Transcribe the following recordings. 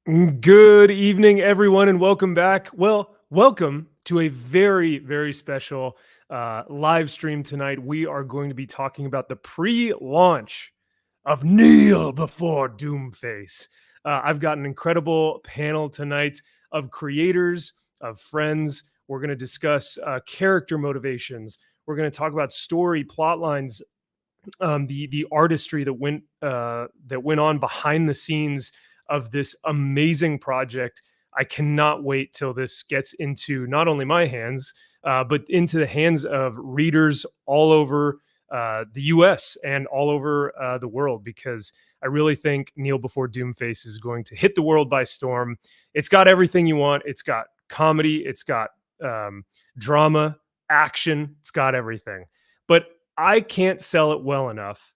Good evening, everyone, and welcome back. Well, welcome to a very, very special live stream tonight. We are going to be talking about the pre-launch of Kneel Before Doomface. I've got an incredible panel tonight of creators, of friends. We're going to discuss character motivations. We're going to talk about story, plot lines, the artistry that went on behind the scenes of this amazing project. I cannot wait till this gets into not only my hands, but into the hands of readers all over the U.S. and all over the world, because I really think Kneel Before Doomface is going to hit the world by storm. It's got everything you want. It's got comedy. It's got drama, action. It's got everything. But I can't sell it well enough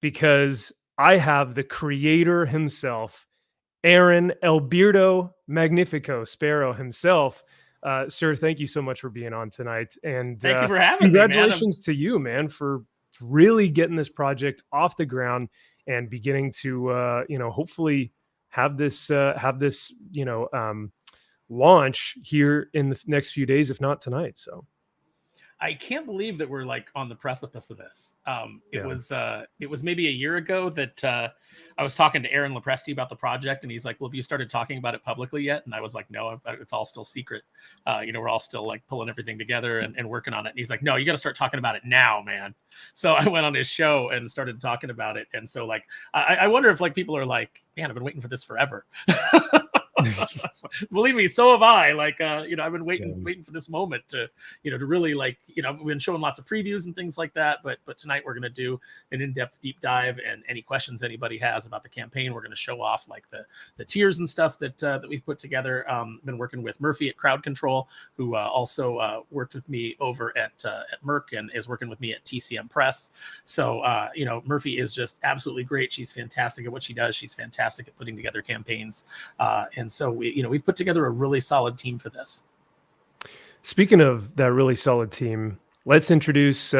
because I have the creator himself, Aaron Alberto Magnifico Sparrow himself. Sir, thank you so much for being on tonight. And thank you for having congratulations to you, man, for really getting this project off the ground and beginning to, hopefully have this, launch here in the next few days, if not tonight. So I can't believe that we're like on the precipice of this. It was maybe a year ago that I was talking to Aaron Lopresti about the project, and he's like, "Well, have you started talking about it publicly yet?" And I was like, "No, it's all still secret. We're all still like pulling everything together and working on it." And he's like, "No, you got to start talking about it now, man." So I went on his show and started talking about it. And so like, I wonder if like people are like, "Man, I've been waiting for this forever." Believe me, so have I. Like, I've been waiting for this moment to really like, we've been showing lots of previews and things like that. But tonight we're going to do an in-depth deep dive, and any questions anybody has about the campaign, we're going to show off like the tiers and stuff that we've put together. Been working with Murphy at Crowd Control, who also worked with me over at Merck and is working with me at TCM Press. So, Murphy is just absolutely great. She's fantastic at what she does. She's fantastic at putting together campaigns. And so we've put together a really solid team for this. Speaking of that really solid team, let's introduce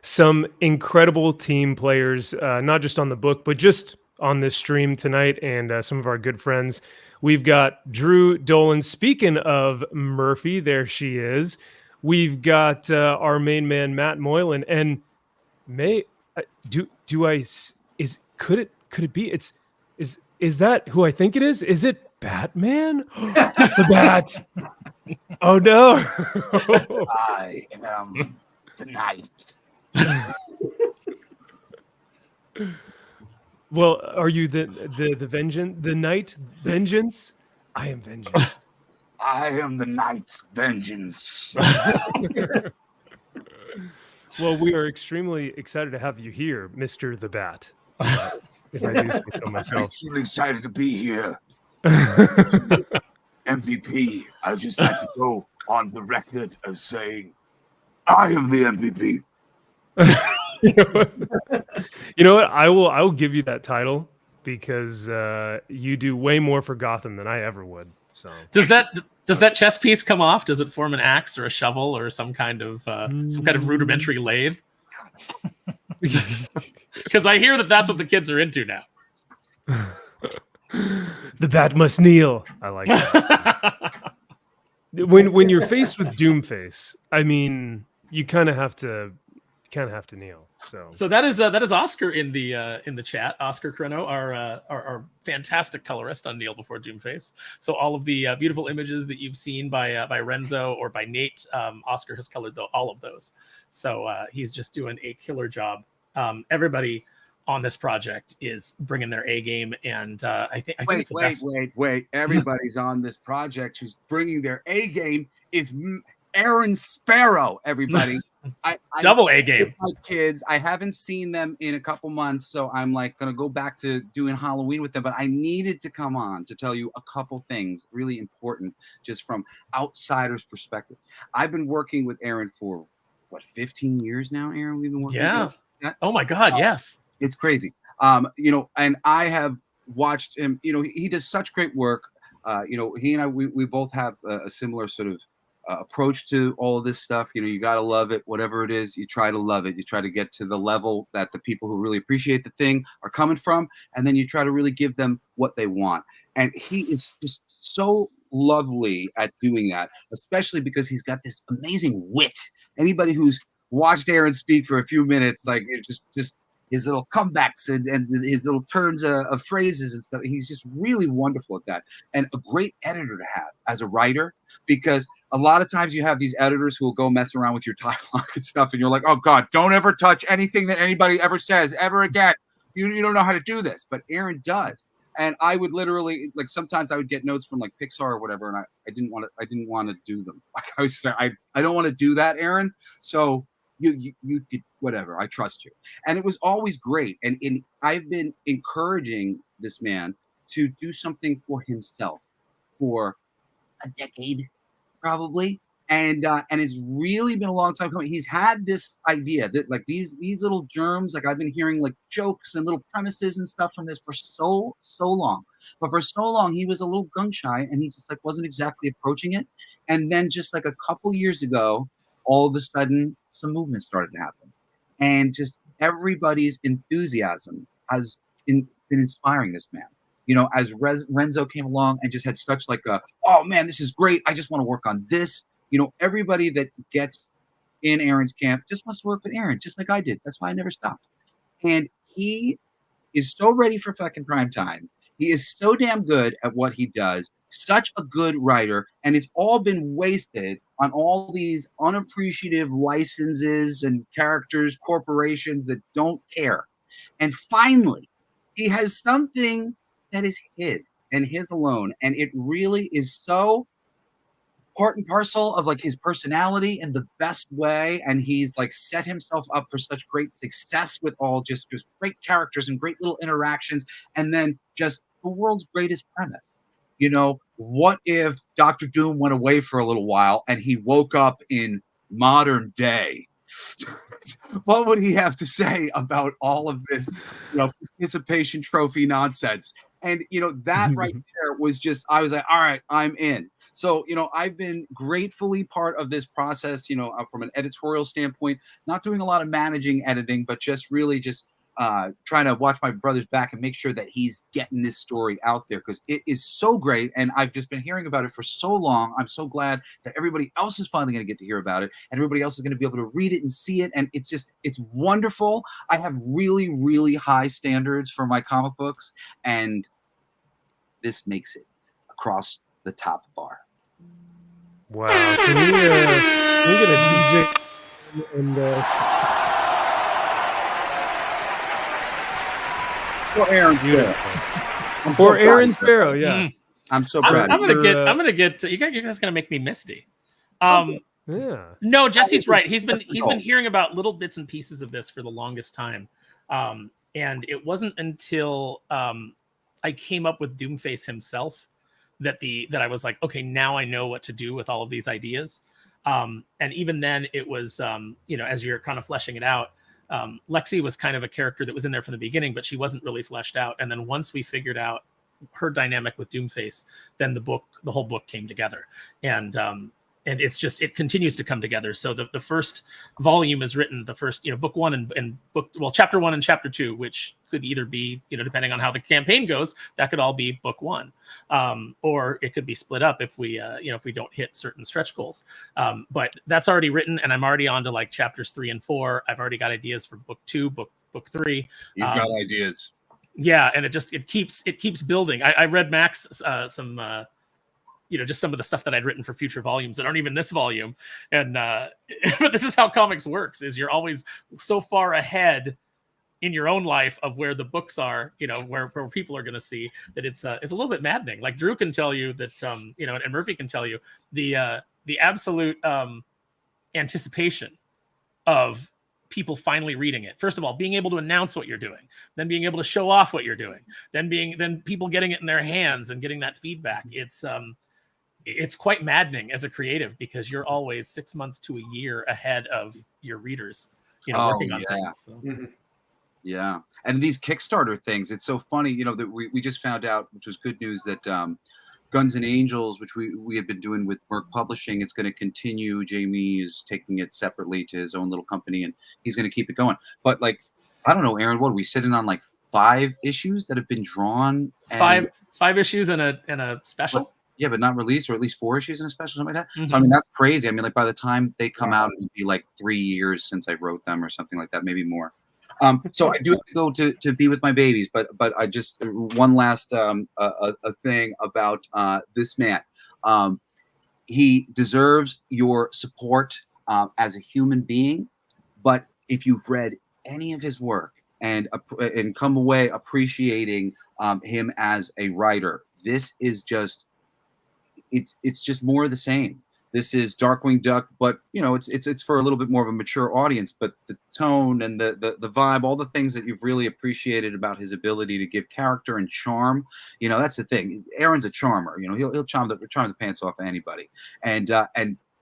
some incredible team players, not just on the book, but just on this stream tonight, and some of our good friends. We've got Drew Dolan. Speaking of Murphy, there she is. We've got our main man, Matt Moylan. And could it be? Is that who I think it is? Is it Batman? The Bat. Oh no. I am the night. Well, are you the vengeance, the night vengeance? I am vengeance. I am the night's vengeance. Well, we are extremely excited to have you here, Mr. the Bat. If I do say so myself. I'm so excited to be here. MVP. I just had to go on the record as saying, I am the MVP. You know what? I will give you that title because you do way more for Gotham than I ever would. So does that chess piece come off? Does it form an axe or a shovel or some kind of rudimentary lathe? Because I hear that's what the kids are into now. The Bat must kneel. I like that. when you're faced with Doomface, I mean, you kind of have to kneel. So that is Oscar in the chat. Oscar Creno, our fantastic colorist on Kneel Before Doomface. So all of the beautiful images that you've seen by Renzo or by Nate, Oscar has colored all of those. So he's just doing a killer job. Everybody on this project is bringing their A game, and I think it's the best. Wait! Everybody's on this project who's bringing their A game is Aaron Sparrow. Everybody, double A game. My kids, I haven't seen them in a couple months, so I'm like gonna go back to doing Halloween with them. But I needed to come on to tell you a couple things really important, just from outsider's perspective. I've been working with Aaron for 15 years now. Aaron, we've been working. Yeah. Oh my God, yes. It's crazy. And I have watched him, he does such great work. He and I, we both have a similar sort of approach to all of this stuff. You got to love it, whatever it is, you try to love it. You try to get to the level that the people who really appreciate the thing are coming from. And then you try to really give them what they want. And he is just so lovely at doing that, especially because he's got this amazing wit. Anybody who's watched Aaron speak for a few minutes, like it just his little comebacks and his little turns of phrases and stuff. He's just really wonderful at that, and a great editor to have as a writer, because a lot of times you have these editors who will go mess around with your dialogue and stuff, and you're like, oh God, don't ever touch anything that anybody ever says ever again. You don't know how to do this, but Aaron does. And I would literally, like, sometimes I would get notes from like Pixar or whatever, and I didn't want to do them. Like, I was saying, I don't want to do that, Aaron. So you did whatever. I trust you. And it was always great. And I've been encouraging this man to do something for himself for a decade, probably. And it's really been a long time coming. He's had this idea that like these little germs, like I've been hearing like jokes and little premises and stuff from this for so long. But for so long he was a little gun shy, and he just like wasn't exactly approaching it. And then just like a couple years ago, all of a sudden some movement started to happen. And just everybody's enthusiasm has been inspiring this man. You know, as Renzo came along and just had such like a, oh man, this is great. I just want to work on this. You know, everybody that gets in Aaron's camp just wants to work with Aaron, just like I did. That's why I never stopped. And he is so ready for fucking prime time. He is so damn good at what he does, such a good writer, and it's all been wasted on all these unappreciative licenses and characters, corporations that don't care. And finally, he has something that is his and his alone, and it really is so part and parcel of like his personality in the best way. And he's like set himself up for such great success with all just great characters and great little interactions, and then just the world's greatest premise. You know, what if Dr. Doom went away for a little while and he woke up in modern day? What would he have to say about all of this, you know, participation trophy nonsense? And you know, that right there was just, I was like, all right, I'm in. So, you know, I've been gratefully part of this process, you know, from an editorial standpoint, not doing a lot of managing editing, but just really just trying to watch my brother's back and make sure that he's getting this story out there, because it is so great. And I've just been hearing about it for so long. I'm so glad that everybody else is finally going to get to hear about it, and everybody else is going to be able to read it and see it. And it's just, it's wonderful. I have really, really high standards for my comic books, and this makes it across the top bar. Wow. Can we get a DJ and For Aaron Sparrow. for Aaron Sparrow, yeah. I'm so proud. I'm gonna get you guys gonna make me misty. Yeah. No, Jesse's right. He's been hearing about little bits and pieces of this for the longest time. And it wasn't until I came up with Doomface himself that I was like, okay, now I know what to do with all of these ideas. And even then it was, you know, as you're kind of fleshing it out, Lexi was kind of a character that was in there from the beginning, but she wasn't really fleshed out. And then once we figured out her dynamic with Doomface, then the whole book came together. And it's just, it continues to come together. So the first volume is written, the first, you know, book one and chapter 1 and chapter 2, which could either be, you know, depending on how the campaign goes, that could all be book 1. Or it could be split up if we, you know, if we don't hit certain stretch goals. But that's already written, and I'm already on to like chapters 3 and 4. I've already got ideas for book 2, book 3. He's got ideas. Yeah. And it keeps building. I read Max some, you know, just some of the stuff that I'd written for future volumes that aren't even this volume. And but this is how comics works, is you're always so far ahead in your own life of where the books are, you know, where people are going to see that it's a little bit maddening. Like Drew can tell you that, you know, and Murphy can tell you the absolute anticipation of people finally reading it. First of all, being able to announce what you're doing, then being able to show off what you're doing, then people getting it in their hands and getting that feedback. It's quite maddening as a creative, because you're always 6 months to a year ahead of your readers, you know, working on things. So. Yeah. And these Kickstarter things, it's so funny, you know, that we just found out, which was good news, that Guns and Angels, which we had been doing with Merck Publishing, it's going to continue. Jamie is taking it separately to his own little company, and he's going to keep it going. But like, I don't know, Aaron, what are we sitting on, like 5 issues that have been drawn. And five issues and a special. yeah, but not released, or at least 4 issues in a special, something like that. Mm-hmm. So I mean, that's crazy. I mean, like by the time they come out, it'll be like 3 years since I wrote them, or something like that, maybe more. So I do have to go to be with my babies, but I just one last a thing about this man. He deserves your support as a human being, but if you've read any of his work and come away appreciating him as a writer, this is just it's just more of the same. This is Darkwing Duck, but you know, it's for a little bit more of a mature audience. But the tone and the vibe, all the things that you've really appreciated about his ability to give character and charm, you know, that's the thing. Aaron's a charmer. You know, he'll charm the pants off of anybody, and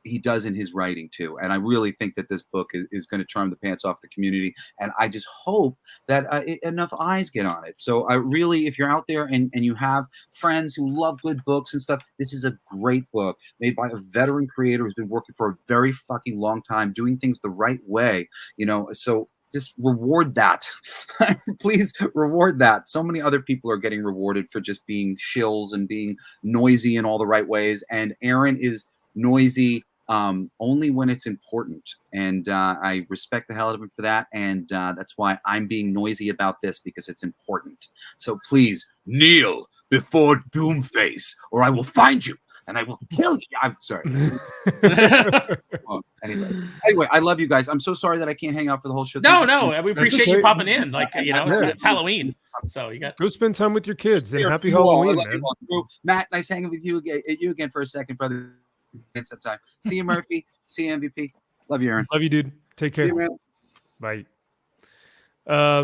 he does in his writing too. And I really think that this book is going to charm the pants off the community. And I just hope that enough eyes get on it. So I really, if you're out there and you have friends who love good books and stuff, this is a great book made by a veteran creator who's been working for a very fucking long time, doing things the right way, you know, so just reward that. Please reward that. So many other people are getting rewarded for just being shills and being noisy in all the right ways. And Aaron is noisy only when it's important, and I respect the hell out of him for that, and that's why I'm being noisy about this, because it's important. So please kneel before Doomface, or I will find you and I will kill you. I'm sorry. Well, anyway, I love you guys. I'm so sorry that I can't hang out for the whole show. No, we appreciate you popping in. Like, you know, it's Halloween, so you got go spend time with your kids, and happy Halloween, man. Matt, nice hanging with you again for a second, brother. Sometime. See you, Murphy. See you, MVP. Love you, Aaron. Love you, dude. Take care. You, bye. I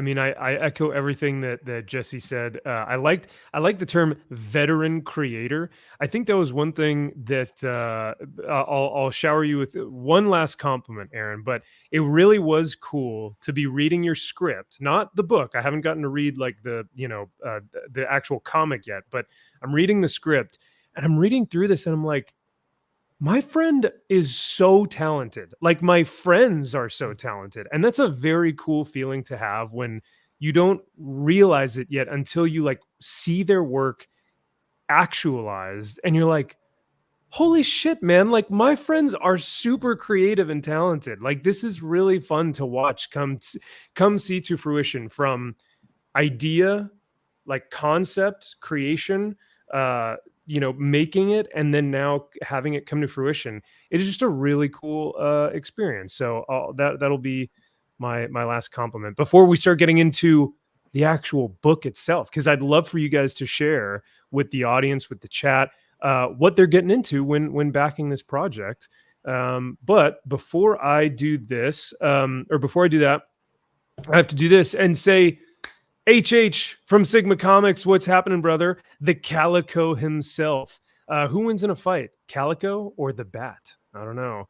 mean, I echo everything that Jesse said. I like the term veteran creator. I think that was one thing that I'll shower you with one last compliment, Aaron. But it really was cool to be reading your script, not the book. I haven't gotten to read like the actual comic yet, but I'm reading the script. And I'm reading through this and I'm like, my friend is so talented. Like, my friends are so talented. And that's a very cool feeling to have when you don't realize it yet until you like see their work actualized. And you're like, holy shit, man. Like, my friends are super creative and talented. Like, this is really fun to watch come see to fruition, from idea, like concept creation, making it, and then now having it come to fruition. It is just a really cool experience. So that'll be my last compliment before we start getting into the actual book itself, because I'd love for you guys to share with the audience, with the chat, what they're getting into when backing this project. But before I do this, or before I do that, I have to do this and say, HH from Sigma Comics, what's happening, brother? The Calico himself. Who wins in a fight, Calico or the Bat? I don't know.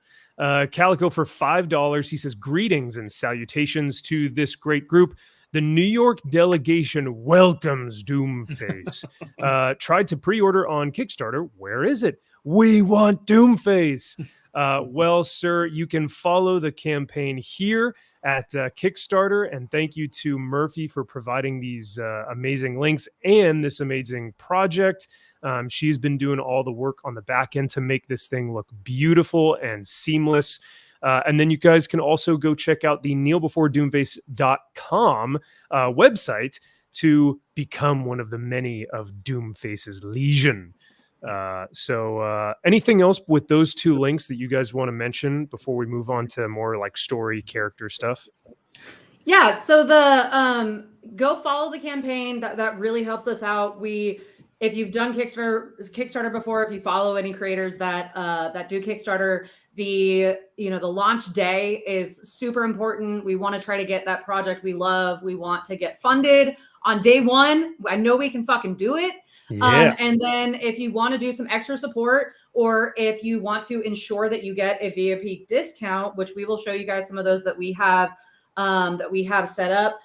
Calico for $5. He says, greetings and salutations to this great group. The New York delegation welcomes Doomface. Tried to pre-order on Kickstarter. Where is it? We want Doomface. Well, sir, you can follow the campaign here at Kickstarter, and thank you to Murphy for providing these amazing links and this amazing project. She's been doing all the work on the back end to make this thing look beautiful and seamless. And then you guys can also go check out the kneelbeforedoomface.com website to become one of the many of Doomface's legion. So anything else with those two links that you guys want to mention before we move on to more like story character stuff? Yeah, so the go follow the campaign. That really helps us out. If you've done Kickstarter before, if you follow any creators that do Kickstarter, the launch day is super important. We want to try to get that project we love. We want to get funded on day one. I know we can fucking do it. Yeah. And then if you want to do some extra support, or if you want to ensure that you get a VIP discount, which we will show you guys some of those that we have set up,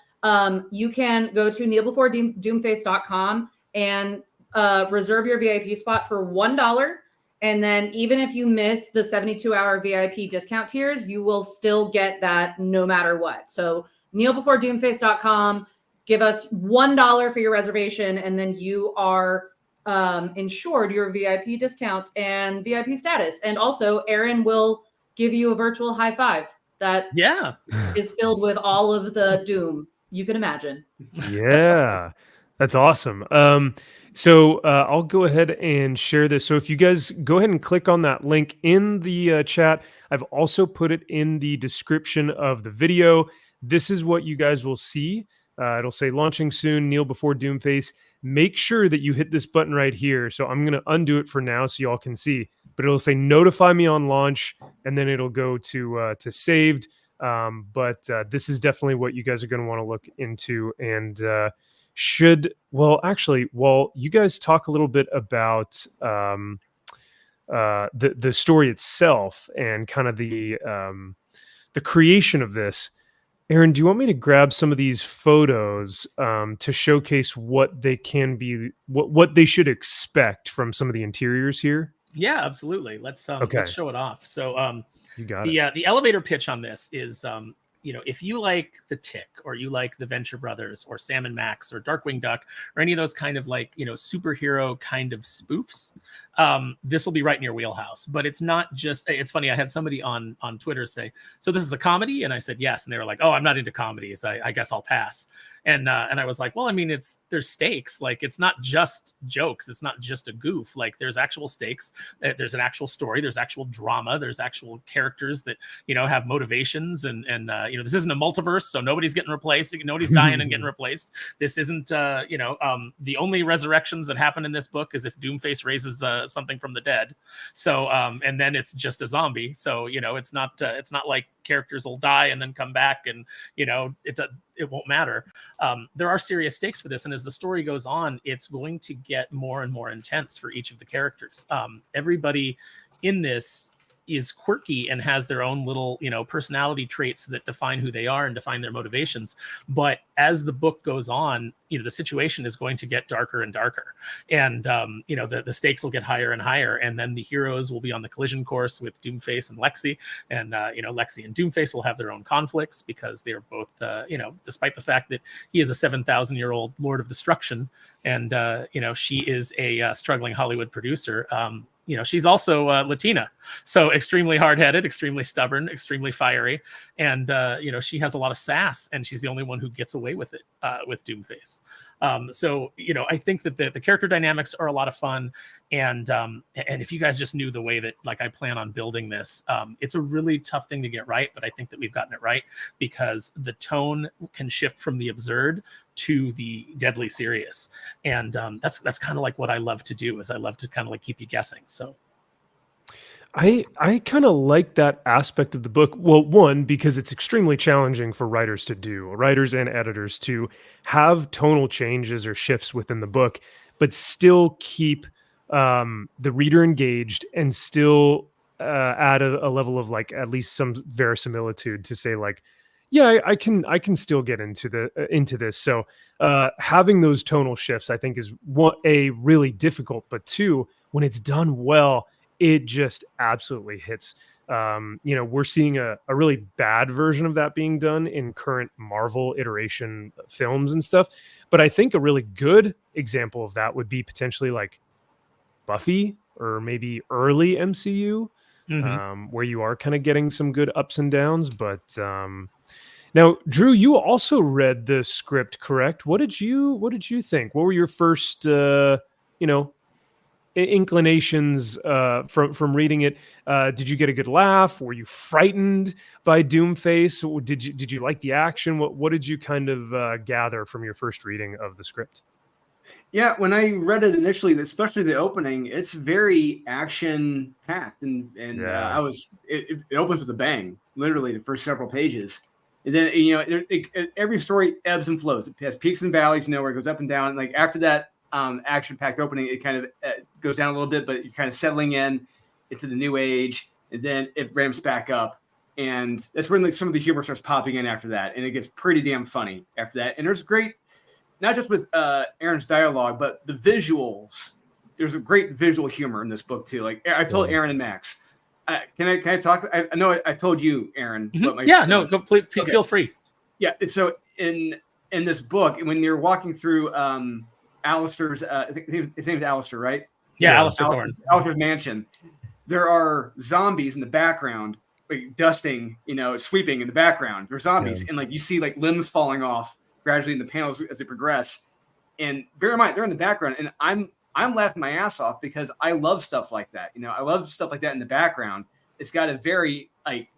you can go to kneelbeforedoomface.com and reserve your VIP spot for $1. And then even if you miss the 72-hour VIP discount tiers, you will still get that no matter what. So kneelbeforedoomface.com. Give us $1 for your reservation, and then you are ensured your VIP discounts and VIP status. And also, Aaron will give you a virtual high five that is filled with all of the doom you can imagine. Yeah, that's awesome. So I'll go ahead and share this. So if you guys go ahead and click on that link in the chat, I've also put it in the description of the video. This is what you guys will see. It'll say launching soon, kneel before Doomface. Make sure that you hit this button right here. So I'm going to undo it for now so y'all can see, but it'll say notify me on launch, and then it'll go to saved. But this is definitely what you guys are going to want to look into, and while you guys talk a little bit about the story itself and kind of the creation of this. Aaron, do you want me to grab some of these photos to showcase what they can be, what they should expect from some of the interiors here? Yeah, absolutely. Let's show it off. So you got it. The elevator pitch on this is if you like The Tick, or you like the Venture Brothers, or Sam and Max, or Darkwing Duck, or any of those kind of superhero kind of spoofs, this will be right in your wheelhouse. But it's not just, it's funny, I had somebody on Twitter say, so this is a comedy? And I said, yes. And they were like, oh, I'm not into comedies. I guess I'll pass. And I was like, well, I mean, there's stakes. Like, it's not just jokes. It's not just a goof. Like, there's actual stakes. There's an actual story. There's actual drama. There's actual characters that, have motivations. And this isn't a multiverse, so nobody's getting replaced. Nobody's dying and getting replaced. This isn't, the only resurrections that happen in this book is if Doomface raises something from the dead. So, and then it's just a zombie. So, it's not like characters will die and then come back, and it won't matter. There are serious stakes for this, and as the story goes on, it's going to get more and more intense for each of the characters. Everybody in this is quirky and has their own little, personality traits that define who they are and define their motivations. But as the book goes on, the situation is going to get darker and darker, and the stakes will get higher and higher, and then the heroes will be on the collision course with Doomface and Lexi, and Lexi and Doomface will have their own conflicts because they're both despite the fact that he is a 7,000-year-old Lord of Destruction, and she is a struggling Hollywood producer. She's also Latina, so extremely hard-headed, extremely stubborn, extremely fiery, and she has a lot of sass, and she's the only one who gets away with it with Doomface. So I think that the character dynamics are a lot of fun, and if you guys just knew the way that I plan on building this, it's a really tough thing to get right, but I think that we've gotten it right, because the tone can shift from the absurd to the deadly serious, and that's kind of like what I love to do. Is I love to kind of keep you guessing. So I kind of like that aspect of the book. Well, one, because it's extremely challenging for writers and editors to have tonal changes or shifts within the book, but still keep the reader engaged and still add a level of at least some verisimilitude to say yeah, I can still get into this. So having those tonal shifts, I think, is really difficult, but two, when it's done well, it just absolutely hits. We're seeing a really bad version of that being done in current Marvel iteration films and stuff. But I think a really good example of that would be potentially Buffy, or maybe early MCU, where you are kind of getting some good ups and downs. But now, Drew, you also read the script, correct? What did you think? What were your first, inclinations from reading it? Did you get a good laugh? Were you frightened by Doomface? Did you like the action? What did you kind of gather from your first reading of the script? Yeah, when I read it initially, especially the opening, it's very action packed, and yeah. It opens with a bang, literally the first several pages. And then every story ebbs and flows. It has peaks and valleys, where it goes up and down. Like after that action-packed opening, it kind of goes down a little bit, but you're kind of settling into the new age, and then it ramps back up, and that's when some of the humor starts popping in after that, and it gets pretty damn funny after that. And there's great, not just with Aaron's dialogue, but the visuals. There's a great visual humor in this book too. Like I told Aaron and Max. Can I talk? I know I told you, Aaron. Mm-hmm. Go please, feel free. Yeah. So in this book, when you're walking through Alistair's, his name's Alistair, right? Yeah, Alistair Thorne. Alistair's mansion. There are zombies in the background, like dusting, sweeping in the background. There's zombies, and like you see like limbs falling off gradually in the panels as they progress. And bear in mind, they're in the background, and I'm laughing my ass off because I love stuff like that. I love stuff like that in the background. It's got a very like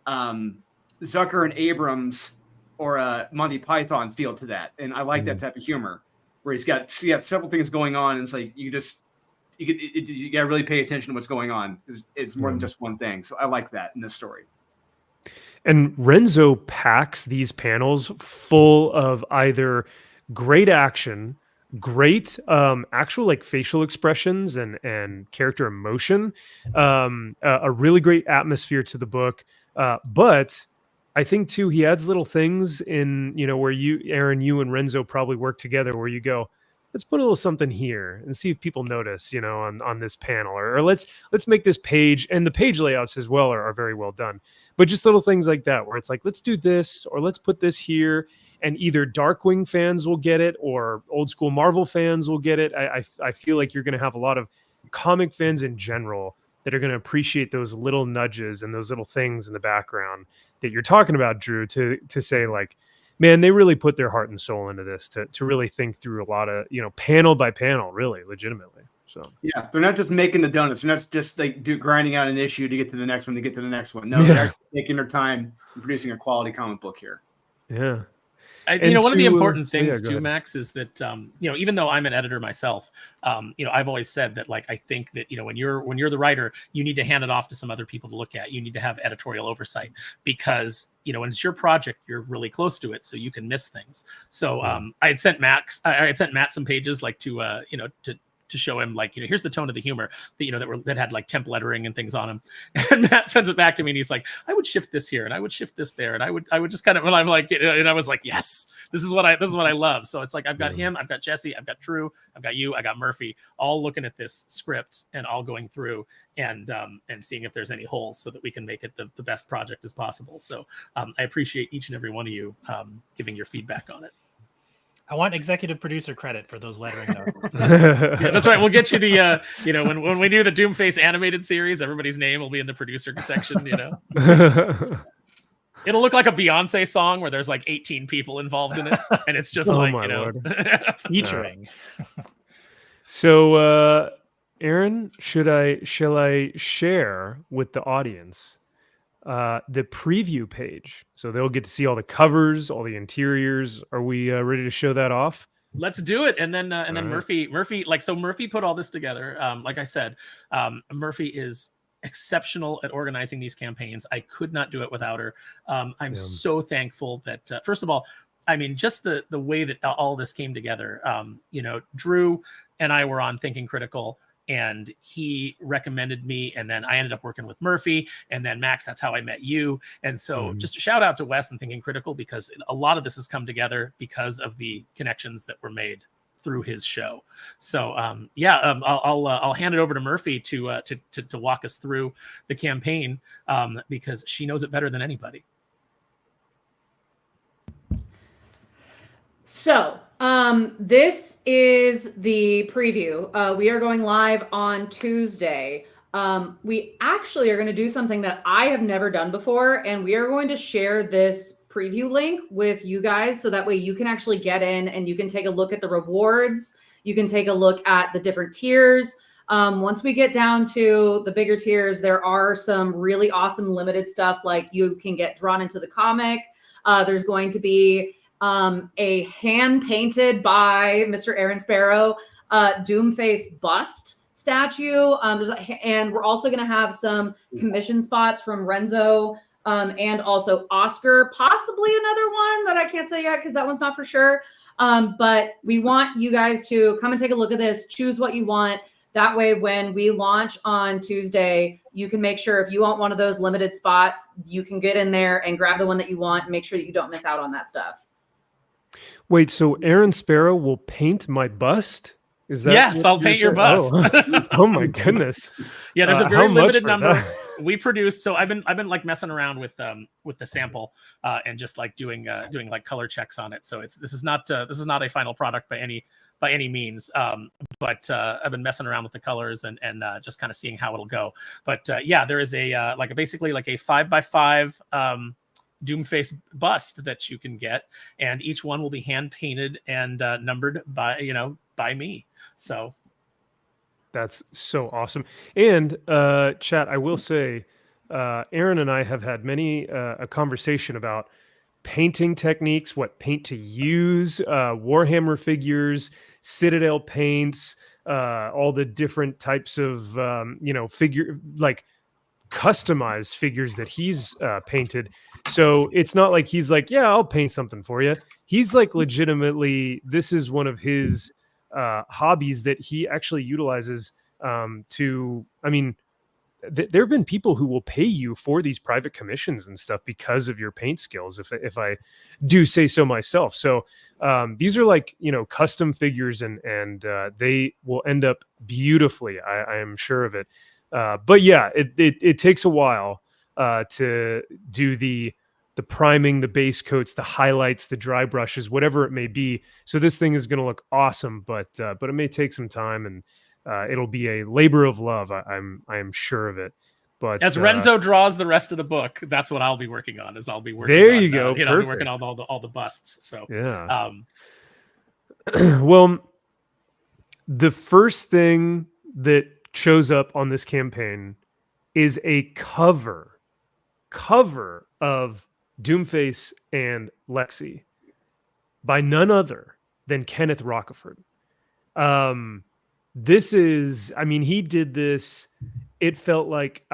Zucker and Abrams or a Monty Python feel to that, and I like that type of humor where he's got several things going on, and it's like you gotta really pay attention to what's going on. It's more than just one thing. So I like that in this story. And Renzo packs these panels full of either great action, great actual like facial expressions and character emotion, a really great atmosphere to the book. But I think too, he adds little things in, where Aaron, you and Renzo probably work together where you go, let's put a little something here and see if people notice, on this panel, or let's make this page, and the page layouts as well are very well done. But just little things like that, where it's like, let's do this, or let's put this here, and either Darkwing fans will get it, or old school Marvel fans will get it. I feel like you're going to have a lot of comic fans in general that are going to appreciate those little nudges and those little things in the background that you're talking about, Drew, to say like, man, they really put their heart and soul into this to really think through a lot of, panel by panel, really legitimately. So yeah, they're not just making the donuts. They're not just like grinding out an issue to get to the next one, No, they're actually taking their time and producing a quality comic book here. Yeah. One of the important things too, Max, is that even though I'm an editor myself, I've always said that like I think that when you're the writer, you need to hand it off to some other people to look at. You need to have editorial oversight because when it's your project, you're really close to it, so you can miss things. So I had sent Matt some pages like to show him like, here's the tone of the humor that that had like temp lettering and things on them. And Matt sends it back to me and he's like, I would shift this here and I would shift this there. And I would just kind of, I'm like, and I was like, yes, this is what I love. So it's like, I've got him, I've got Jesse, I've got Drew, I've got you, I got Murphy, all looking at this script and all going through and seeing if there's any holes so that we can make it the best project as possible. So I appreciate each and every one of you giving your feedback on it. I want executive producer credit for those lettering notes. Yeah, that's right. We'll get you the, when we do the Doomface animated series, everybody's name will be in the producer section, It'll look like a Beyonce song where there's like 18 people involved in it. And it's just featuring. So, Aaron, shall I share with the audience the preview page, so they'll get to see all the covers, all the interiors? Are we ready to show that off? Let's do it. And then Murphy, Murphy put all this together. Like I said, Murphy is exceptional at organizing these campaigns. I could not do it without her. I'm so thankful that, first of all, I mean, just the way that all this came together. Drew and I were on Thinking Critical, and he recommended me, and then I ended up working with Murphy, and then Max, that's how I met you. And so just a shout out to Wes and Thinking Critical, because a lot of this has come together because of the connections that were made through his show. So I'll hand it over to Murphy to walk us through the campaign because she knows it better than anybody. So this is the preview. We are going live on Tuesday. We actually are going to do something that I have never done before, and we are going to share this preview link with you guys so that way you can actually get in and you can take a look at the rewards. You can take a look at the different tiers. Once we get down to the bigger tiers, there are some really awesome limited stuff, like you can get drawn into the comic. There's going to be a hand-painted by Mr. Aaron Sparrow Doomface bust statue. And we're also going to have some commission spots from Renzo and also Oscar, possibly another one that I can't say yet because that one's not for sure. But we want you guys to come and take a look at this, choose what you want. That way, when we launch on Tuesday, you can make sure if you want one of those limited spots, you can get in there and grab the one that you want and make sure that you don't miss out on that stuff. Wait, so Aaron Sparrow will paint my bust? Is that yes, I'll paint your bust. Oh my goodness. Yeah, there's a very limited number. we produced. So I've been like messing around with the sample and just like doing like color checks on it. So this is not a final product by any means. But I've been messing around with the colors and just kind of seeing how it'll go. But yeah, there is a basically like a 5x5 Doomface bust that you can get, and each one will be hand painted and numbered by me. So that's so awesome. And chat, I will say, Aaron and I have had many a conversation about painting techniques, what paint to use, Warhammer figures, Citadel paints, all the different types of figure, like customized figures that he's painted. So it's not like he's like, yeah, I'll paint something for you. He's like legitimately, this is one of his hobbies that he actually utilizes to, I mean, there have been people who will pay you for these private commissions and stuff because of your paint skills, if I do say so myself. So these are like, custom figures, and they will end up beautifully. I am sure of it. But yeah, it takes a while to do the priming, the base coats, the highlights, the dry brushes, whatever it may be. So this thing is going to look awesome, but it may take some time, and it'll be a labor of love. I am sure of it. But as Renzo draws the rest of the book, that's what I'll be working on. I'll be working. There you go. I'll be working on all the busts. So yeah. Well, the first thing that shows up on this campaign is a cover of Doomface and Lexi by none other than Kenneth Rockeford. This is, I mean, he did this. It felt like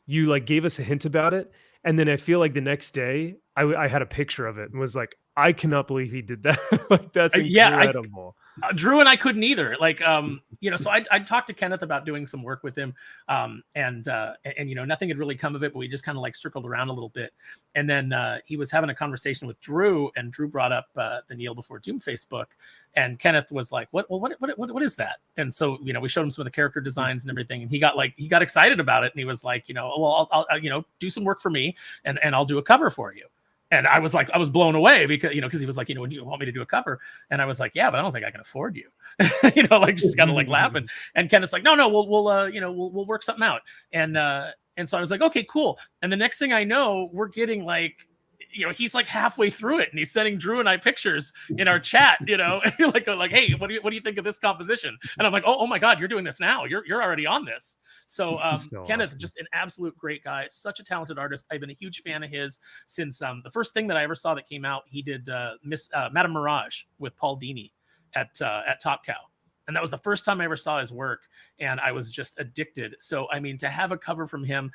you like gave us a hint about it, and then I feel like the next day I had a picture of it and was like, I cannot believe he did that. Like, that's incredible. Drew and I couldn't either. Like, so I talked to Kenneth about doing some work with him, and nothing had really come of it, but we just kind of like circled around a little bit. And then he was having a conversation with Drew, and Drew brought up the Kneel Before Doomface book, and Kenneth was like, "What is that?" And so we showed him some of the character designs and everything, and he got excited about it, and he was like, well, I'll do some work for me, and I'll do a cover for you. And I was blown away because he was like, do you want me to do a cover? And I was like, yeah, but I don't think I can afford you. Just kind of like laughing. And Kenneth's like, no, we'll work something out. And so I was like, okay, cool. And the next thing I know, we're getting like, he's like halfway through it, and he's sending Drew and I pictures in our chat, like, hey, what do you think of this composition? And I'm like, oh my God, you're doing this now. You're already on this. So Kenneth, awesome. Just an absolute great guy, such a talented artist. I've been a huge fan of his since the first thing that I ever saw that came out. He did Madame Mirage with Paul Dini at Top Cow. And that was the first time I ever saw his work, and I was just addicted. So, I mean, to have a cover from him,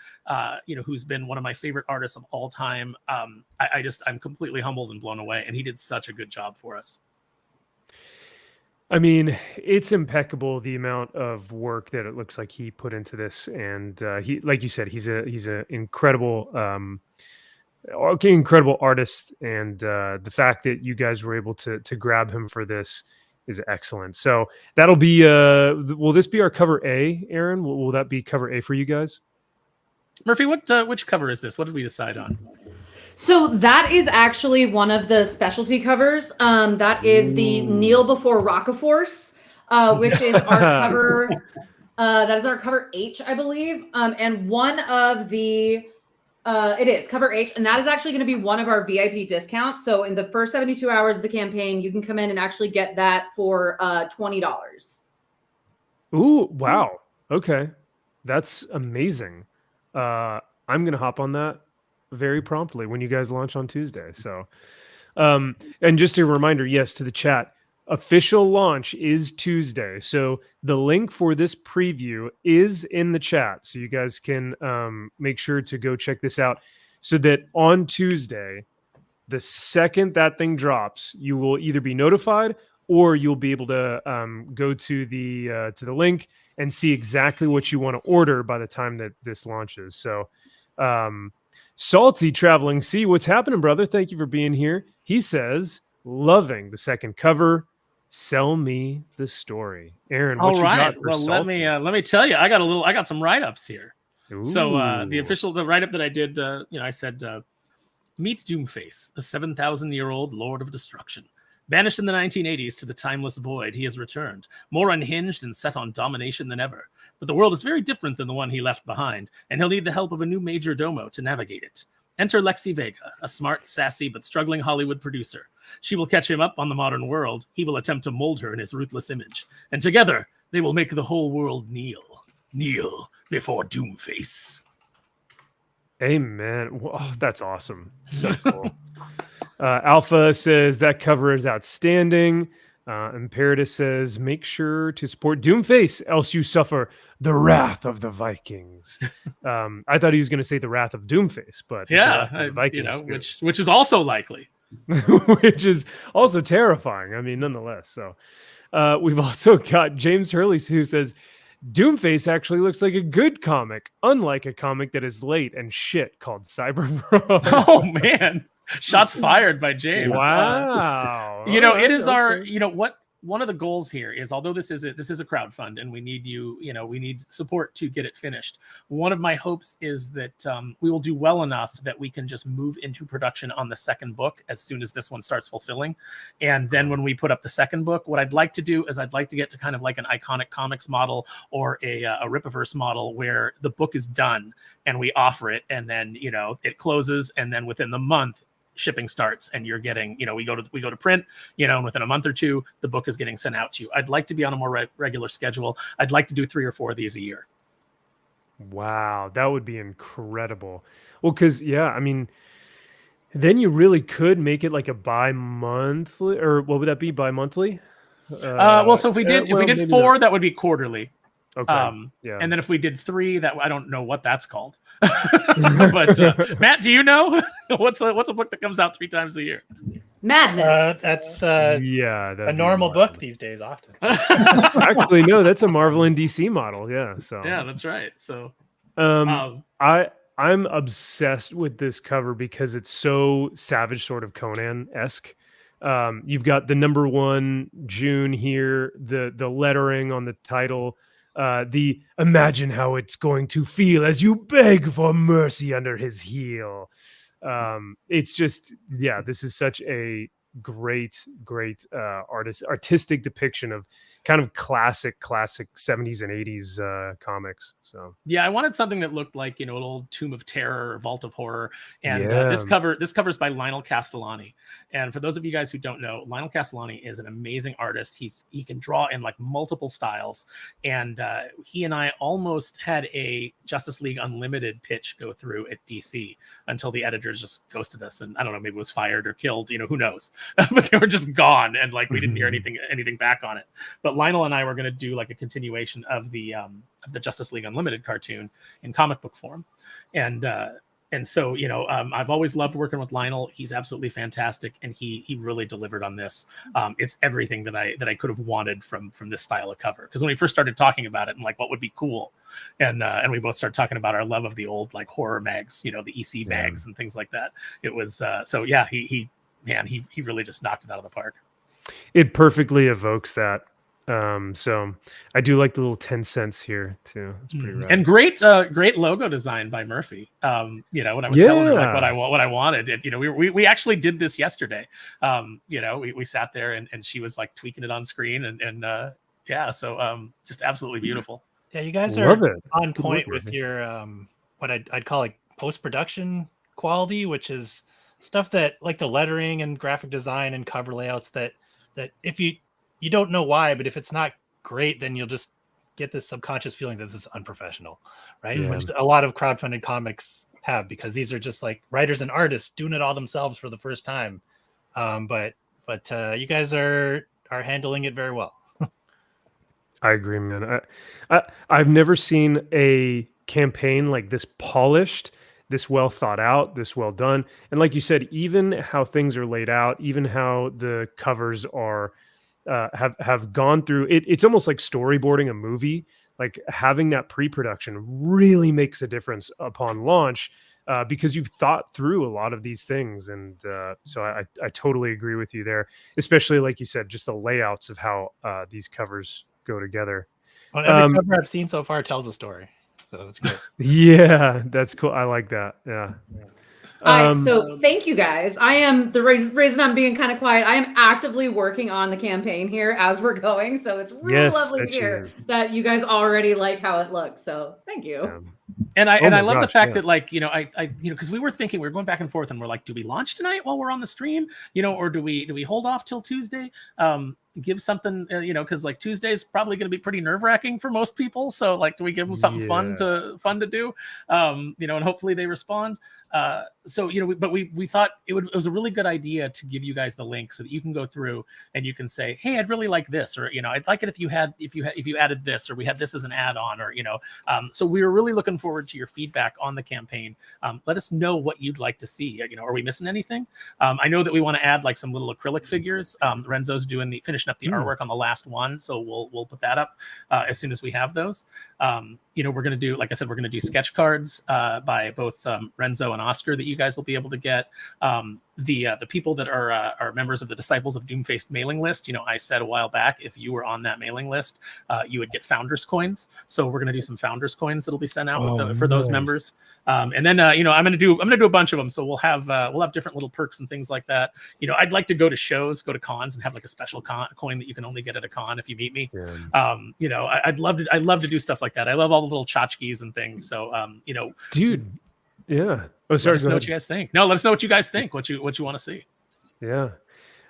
who's been one of my favorite artists of all time, I'm completely humbled and blown away. And he did such a good job for us. I mean, it's impeccable, the amount of work that it looks like he put into this. And he, like you said, he's a incredible artist. And the fact that you guys were able to grab him for this is excellent. So that'll be will this be our cover A, Aaron? Will that be cover A for you guys? Murphy, which cover is this? What did we decide on? So that is actually one of the specialty covers. That is the Kneel Before Rockaforce, which is our cover. That is our cover H, I believe. And one of the it is cover H, and that is actually going to be one of our VIP discounts. So in the first 72 hours of the campaign, you can come in and actually get that for $20. Ooh, wow. Okay. That's amazing. I'm going to hop on that very promptly when you guys launch on Tuesday. So, and just a reminder, yes, to the chat, official launch is Tuesday. So the link for this preview is in the chat. So you guys can make sure to go check this out, so that on Tuesday, the second that thing drops, you will either be notified or you'll be able to go to the link and see exactly what you want to order by the time that this launches. So Salty Traveling Sea, what's happening, brother? Thank you for being here. He says, loving the second cover. Sell me the story. Aaron, what you got for Salty? Let me tell you, I got some write-ups here. So the Ooh. official, the write-up that I did, I said, meet Doomface, a 7,000-year-old lord of destruction. Banished in the 1980s to the timeless void, he has returned, more unhinged and set on domination than ever. But the world is very different than the one he left behind, and he'll need the help of a new major domo to navigate it. Enter Lexi Vega, a smart, sassy, but struggling Hollywood producer. She will catch him up on the modern world. He will attempt to mold her in his ruthless image. And together, they will make the whole world kneel before Doomface. Amen. Oh, that's awesome. So cool. Alpha says that cover is outstanding. Imperatus says make sure to support Doomface, else you suffer the wrath of the Vikings. I thought he was going to say the wrath of Doomface, but the Vikings, which is also likely, which is also terrifying. I mean, nonetheless. So we've also got James Hurley who says Doomface actually looks like a good comic, unlike a comic that is late and shit called Cyberbro. Oh man, shots fired by James. Wow. It is our, one of the goals here is, although this is a crowdfund and we need we need support to get it finished. One of my hopes is that we will do well enough that we can just move into production on the second book as soon as this one starts fulfilling. And then when we put up the second book, what I'd like to do is I'd like to get to kind of like an Iconic Comics model or a Rippaverse model where the book is done and we offer it, and then, it closes, and then within the month, shipping starts, and you're getting, we go to print, and within a month or two, the book is getting sent out to you. I'd like to be on a more regular schedule. I'd like to do 3 or 4 of these a year. Wow, that would be incredible. Well, because then you really could make it like a bi-monthly, or what would that be, bi-monthly? So if we did 4, that would be quarterly. Okay. And then if we did 3, that I don't know what that's called. But Matt, do you know what's a book that comes out 3 times a year? Madness. That's a normal book these days. Often. Actually, no, that's a Marvel and DC model. Yeah. So yeah, that's right. So I'm obsessed with this cover because it's so Savage Sword of Conan-esque. You've got the number 1 June here, the lettering on the title. The imagine how it's going to feel as you beg for mercy under his heel. It's just, this is such a great artistic depiction of kind of classic 70s and 80s comics. So I wanted something that looked like an old Tomb of Terror or Vault of Horror, and this cover's by Lionel Castellani. And for those of you guys who don't know, Lionel Castellani is an amazing artist. He can draw in like multiple styles, and he and I almost had a Justice League Unlimited pitch go through at DC until the editors just ghosted us, and I don't know, maybe was fired or killed, who knows. But they were just gone, and like we didn't hear anything back on it. But Lionel and I were going to do like a continuation of the Justice League Unlimited cartoon in comic book form, and so I've always loved working with Lionel. He's absolutely fantastic, and he really delivered on this. It's everything that I could have wanted from this style of cover. Because when we first started talking about it and like what would be cool, and we both started talking about our love of the old like horror mags, the EC mags and things like that. It was he really just knocked it out of the park. It perfectly evokes that. So I do like the little 10 cents here too. It's pretty rad. And great logo design by Murphy. When I was telling her like what I wanted, and, we actually did this yesterday. We sat there and she was like tweaking it on screen and so just absolutely beautiful. Yeah, you guys are on point with your what I'd call like post-production quality, which is stuff that like the lettering and graphic design and cover layouts that if you don't know why, but if it's not great, then you'll just get this subconscious feeling that this is unprofessional, right? Yeah. Which a lot of crowdfunded comics have, because these are just like writers and artists doing it all themselves for the first time. But you guys are handling it very well. I agree, man. I've never seen a campaign like this polished, this well thought out, this well done. And like you said, even how things are laid out, even how the covers are have gone through it. It's almost like storyboarding a movie. Like having that pre-production really makes a difference upon launch because you've thought through a lot of these things. And so I totally agree with you there, especially like you said, just the layouts of how these covers go together. Well, every cover I've seen so far tells a story. So that's great. Yeah, that's cool. I like that. Yeah. So thank you guys. I am the reason I'm being kind of quiet. I am actively working on the campaign here as we're going. So it's really lovely to hear that you guys already like how it looks. So thank you. And I love the fact that, like, you know, I you know, because we were thinking, we were going back and forth and we're like, do we launch tonight while we're on the stream, you know, or do we hold off till Tuesday? Give something, you know, because like Tuesday is probably going to be pretty nerve-wracking for most people. So like, do we give them something fun to do? You know, and hopefully they respond. So, you know, but we thought it was a really good idea to give you guys the link so that you can go through and you can say, hey, I'd really like this, or, you know, I'd like it if you added this, or we had this as an add-on, or, you know, so we were really looking forward to your feedback on the campaign. Let us know what you'd like to see. You know, are we missing anything? I know that we want to add like some little acrylic figures. Renzo's finishing up the artwork on the last one, so we'll put that up as soon as we have those. You know, we're going to do, like I said, we're going to do sketch cards by both Renzo and Oscar that you guys will be able to get. The people that are members of the Disciples of Doomface mailing list, you know, I said a while back, if you were on that mailing list, you would get Founders coins. So we're going to do some Founders coins that'll be sent out for those members. And then you know, I'm going to do a bunch of them. So we'll have different little perks and things like that. You know, I'd like to go to shows, go to cons, and have like a special coin that you can only get at a con if you meet me. You know, I'd love to do stuff like that. I love all the little tchotchkes and things. So you know, dude, yeah. Oh, sorry. Let us know what you guys think. No, let us know what you guys think. What you want to see. Yeah.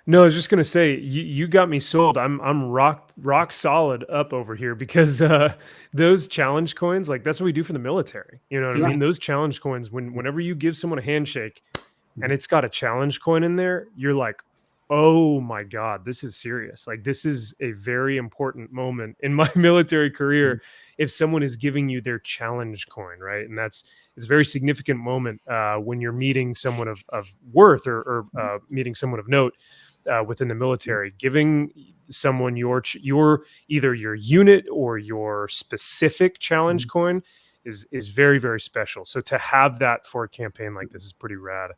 No, I was just gonna say you got me sold. I'm rock solid up over here because those challenge coins, like that's what we do for the military. You know what I mean? Those challenge coins, whenever you give someone a handshake and it's got a challenge coin in there, you're like, oh my God, this is serious. Like this is a very important moment in my military career. If someone is giving you their challenge coin, right? And it's a very significant moment when you're meeting someone of worth or meeting someone of note within the military. Giving someone your either your unit or your specific challenge coin is very, very special. So to have that for a campaign like this is pretty rad.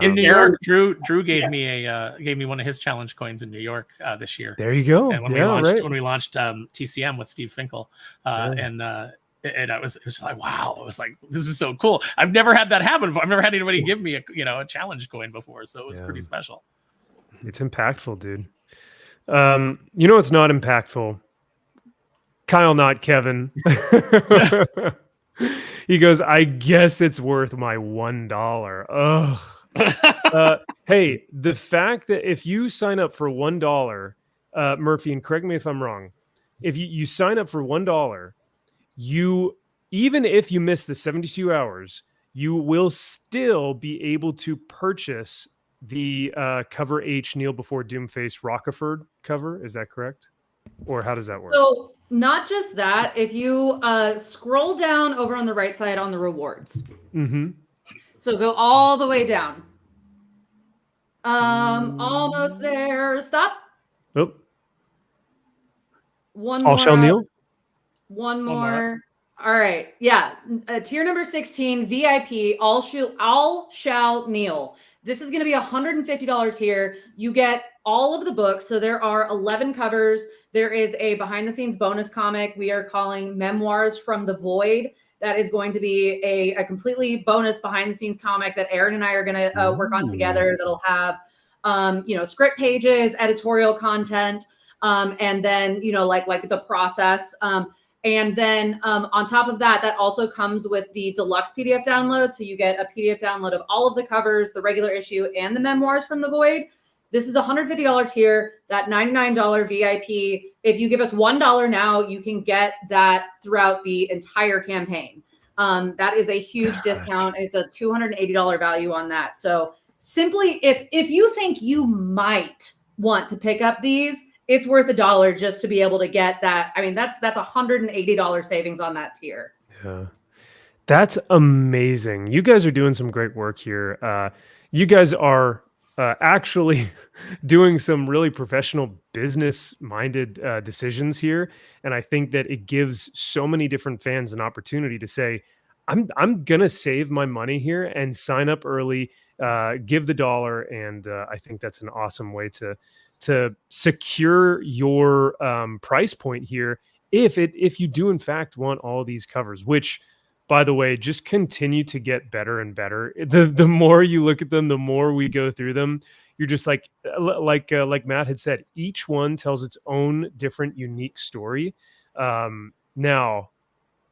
In New York, Drew gave me one of his challenge coins in New York this year. There you go. And when we launched TCM with Steve Finkel, and I was like, wow, I was like, this is so cool. I've never had that happen before. I've never had anybody give me a challenge coin before, so it was pretty special. It's impactful, dude. You know, it's not impactful. Kyle, not Kevin. He goes, I guess it's worth my $1. Ugh. Hey, the fact that if you sign up for $1, Murphy, and correct me if I'm wrong, if you sign up for $1, you, even if you miss the 72 hours, you will still be able to purchase the cover H Kneel Before Doomface Rockeford cover. Is that correct? Or how does that work? So not just that, if you scroll down over on the right side on the rewards. So go all the way down. Almost there. Stop. Oh. One All more. shall kneel? One more. All right. Yeah. Tier number 16, VIP, all shall kneel. This is going to be a $150 tier. You get all of the books. So there are 11 covers. There is a behind the scenes bonus comic we are calling Memoirs from the Void. That is going to be a completely bonus behind the scenes comic that Aaron and I are going to work on together. That'll have, script pages, editorial content, and then, like the process. And then on top of that, that also comes with the deluxe PDF download. So you get a PDF download of all of the covers, the regular issue, and the Memoirs from the Void. This is a $150 tier, that $99 VIP. If you give us $1 now, you can get that throughout the entire campaign. That is a huge discount. It's a $280 value on that. So simply, if you think you might want to pick up these, it's worth $1 just to be able to get that. I mean, that's $180 savings on that tier. Yeah, that's amazing. You guys are doing some great work here. You guys are actually doing some really professional business-minded decisions here, and I think that it gives so many different fans an opportunity to say, "I'm gonna save my money here and sign up early, give the $1," and I think that's an awesome way to secure your price point here if you do in fact want all these covers, which by the way, just continue to get better and better. The more you look at them, the more we go through them. You're just like Matt had said, each one tells its own different, unique story. Now,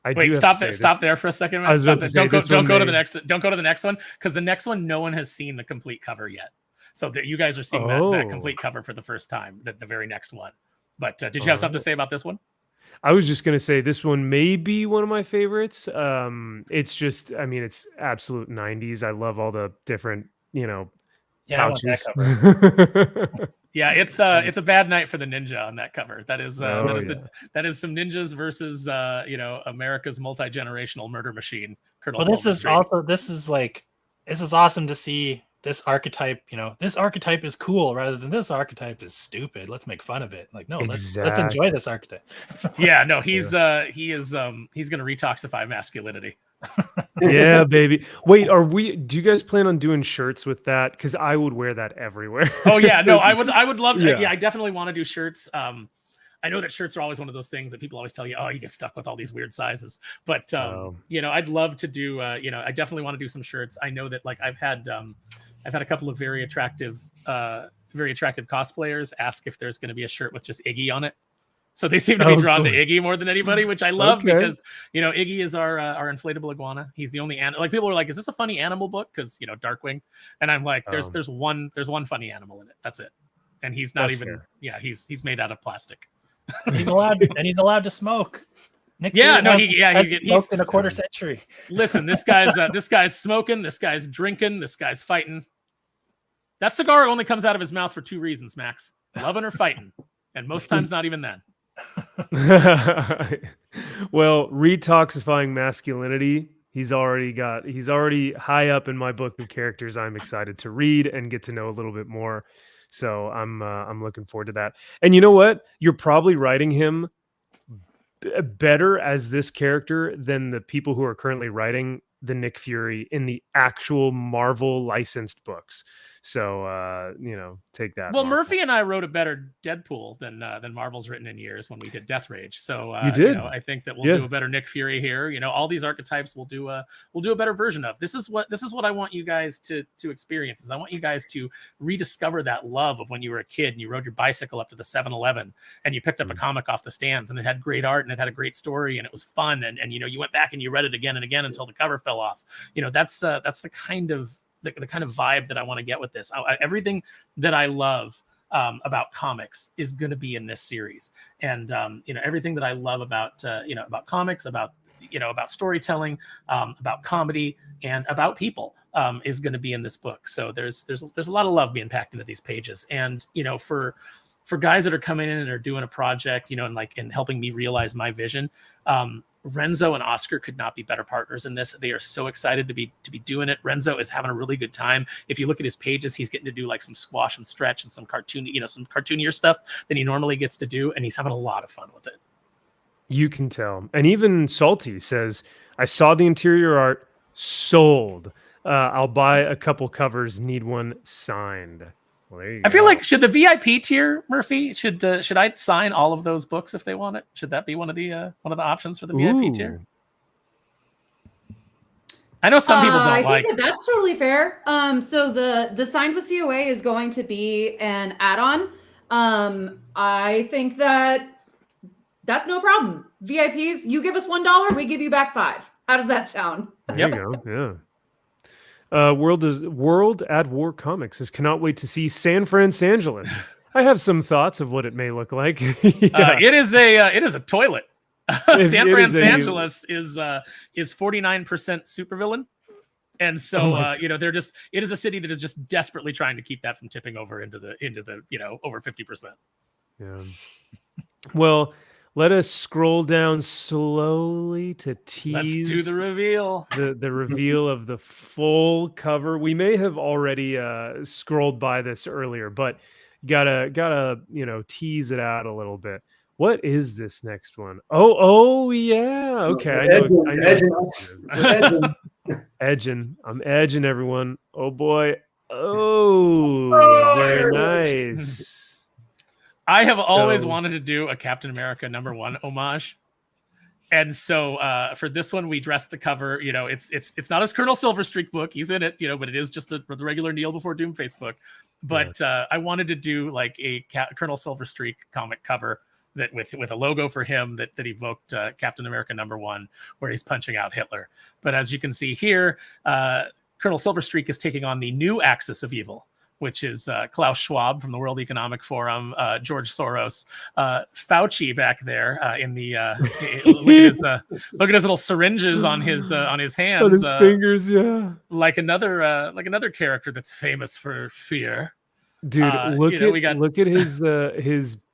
Wait, stop there for a second. I was about to say, don't go to the next. Don't go to the next one, because the next one no one has seen the complete cover yet. So that you guys are seeing that complete cover for the first time. The very next one. But did you have something to say about this one? I was just going to say this one may be one of my favorites. It's just, I mean, it's absolute 90s. I love all the different, pouches. Yeah, it's a bad night for the ninja on that cover. That is that is some ninjas versus America's multi-generational murder machine. Colonel this is awesome to see this archetype. This archetype is cool rather than this archetype is stupid. Let's make fun of it. Like, no, let's enjoy this archetype. Yeah, no, he's going to retoxify masculinity. Yeah, baby. Wait, do you guys plan on doing shirts with that? Because I would wear that everywhere. Oh yeah, no, I would love to. Yeah, I definitely want to do shirts. I know that shirts are always one of those things that people always tell you, oh, you get stuck with all these weird sizes. But I'd love to do. I definitely want to do some shirts. I know that I've had a couple of very attractive cosplayers ask if there's going to be a shirt with just Iggy on it. So they seem to be drawn to Iggy more than anybody, which I love because Iggy is our inflatable iguana. He's the only animal. Like, people are like, "Is this a funny animal book?" Because Darkwing, and I'm like, "There's one funny animal in it. That's it." And he's not even. Fair. Yeah, he's made out of plastic. He's allowed to smoke. Nick he's smoked in a quarter century. Listen, this guy's smoking. This guy's drinking. This guy's fighting. That cigar only comes out of his mouth for two reasons, Max: loving or fighting, and most times not even then. Well, retoxifying masculinity, he's already high up in my book of characters I'm excited to read and get to know a little bit more. So I'm looking forward to that. And you know what? You're probably writing him better as this character than the people who are currently writing the Nick Fury in the actual Marvel licensed books. So take that. Well, Murphy and I wrote a better Deadpool than Marvel's written in years when we did Death Rage. So you did. I think that we'll do a better Nick Fury here. All these archetypes we'll do a better version of. This is what I want you guys to experience. Is I want you guys to rediscover that love of when you were a kid and you rode your bicycle up to the 7-Eleven and you picked up a comic off the stands and it had great art and it had a great story and it was fun and you went back and you read it again and again until the cover fell off. That's the kind of vibe that I want to get with this. Everything that I love about comics is going to be in this series, and everything that I love about comics, about storytelling, about comedy, and about people is going to be in this book. So there's a lot of love being packed into these pages, and for guys that are coming in and are doing a project, and helping me realize my vision. Renzo and Oscar could not be better partners in this. They are so excited to be doing it. Renzo is having a really good time. If you look at his pages, he's getting to do some squash and stretch and some cartoonier stuff than he normally gets to do, and he's having a lot of fun with it. You can tell. And even Salty says, I saw the interior art, sold. I'll buy a couple covers, need one signed. Well, there you go. I feel like, should the VIP tier, Murphy, should I sign all of those books if they want it? Should that be one of the options for the VIP tier? I know some people don't like. I think that's totally fair. So the signed with COA is going to be an add-on. I think that's no problem. VIPs, you give us $1, we give you back $5. How does that sound? There you go. Yeah. World at War Comics says, cannot wait to see San Francisco. I have some thoughts of what it may look like. It is a toilet. San Francisco is 49% supervillain, and so it is a city that is just desperately trying to keep that from tipping over into the over 50%. Yeah. Well, let us scroll down slowly to tease. Let's do the reveal. The reveal of the full cover. We may have already scrolled by this earlier, but gotta tease it out a little bit. What is this next one? Oh yeah. Okay, I know. Edging. I'm edging everyone. Oh boy. Oh, very nice. I have always So- wanted to do a Captain America #1 homage. And so for this one, we dressed the cover. You know, it's not his Colonel Silverstreak book. He's in it, you know, but it is just the regular Kneel Before Doomface book. But I wanted to do like a Colonel Silverstreak comic cover that with a logo for him that evoked Captain America #1, where he's punching out Hitler. But as you can see here, Colonel Silverstreak is taking on the new axis of evil, which is Klaus Schwab from the World Economic Forum, George Soros, Fauci back there in the look at his little syringes on his hands, on his fingers, yeah. like another character that's famous for fear. Dude, look we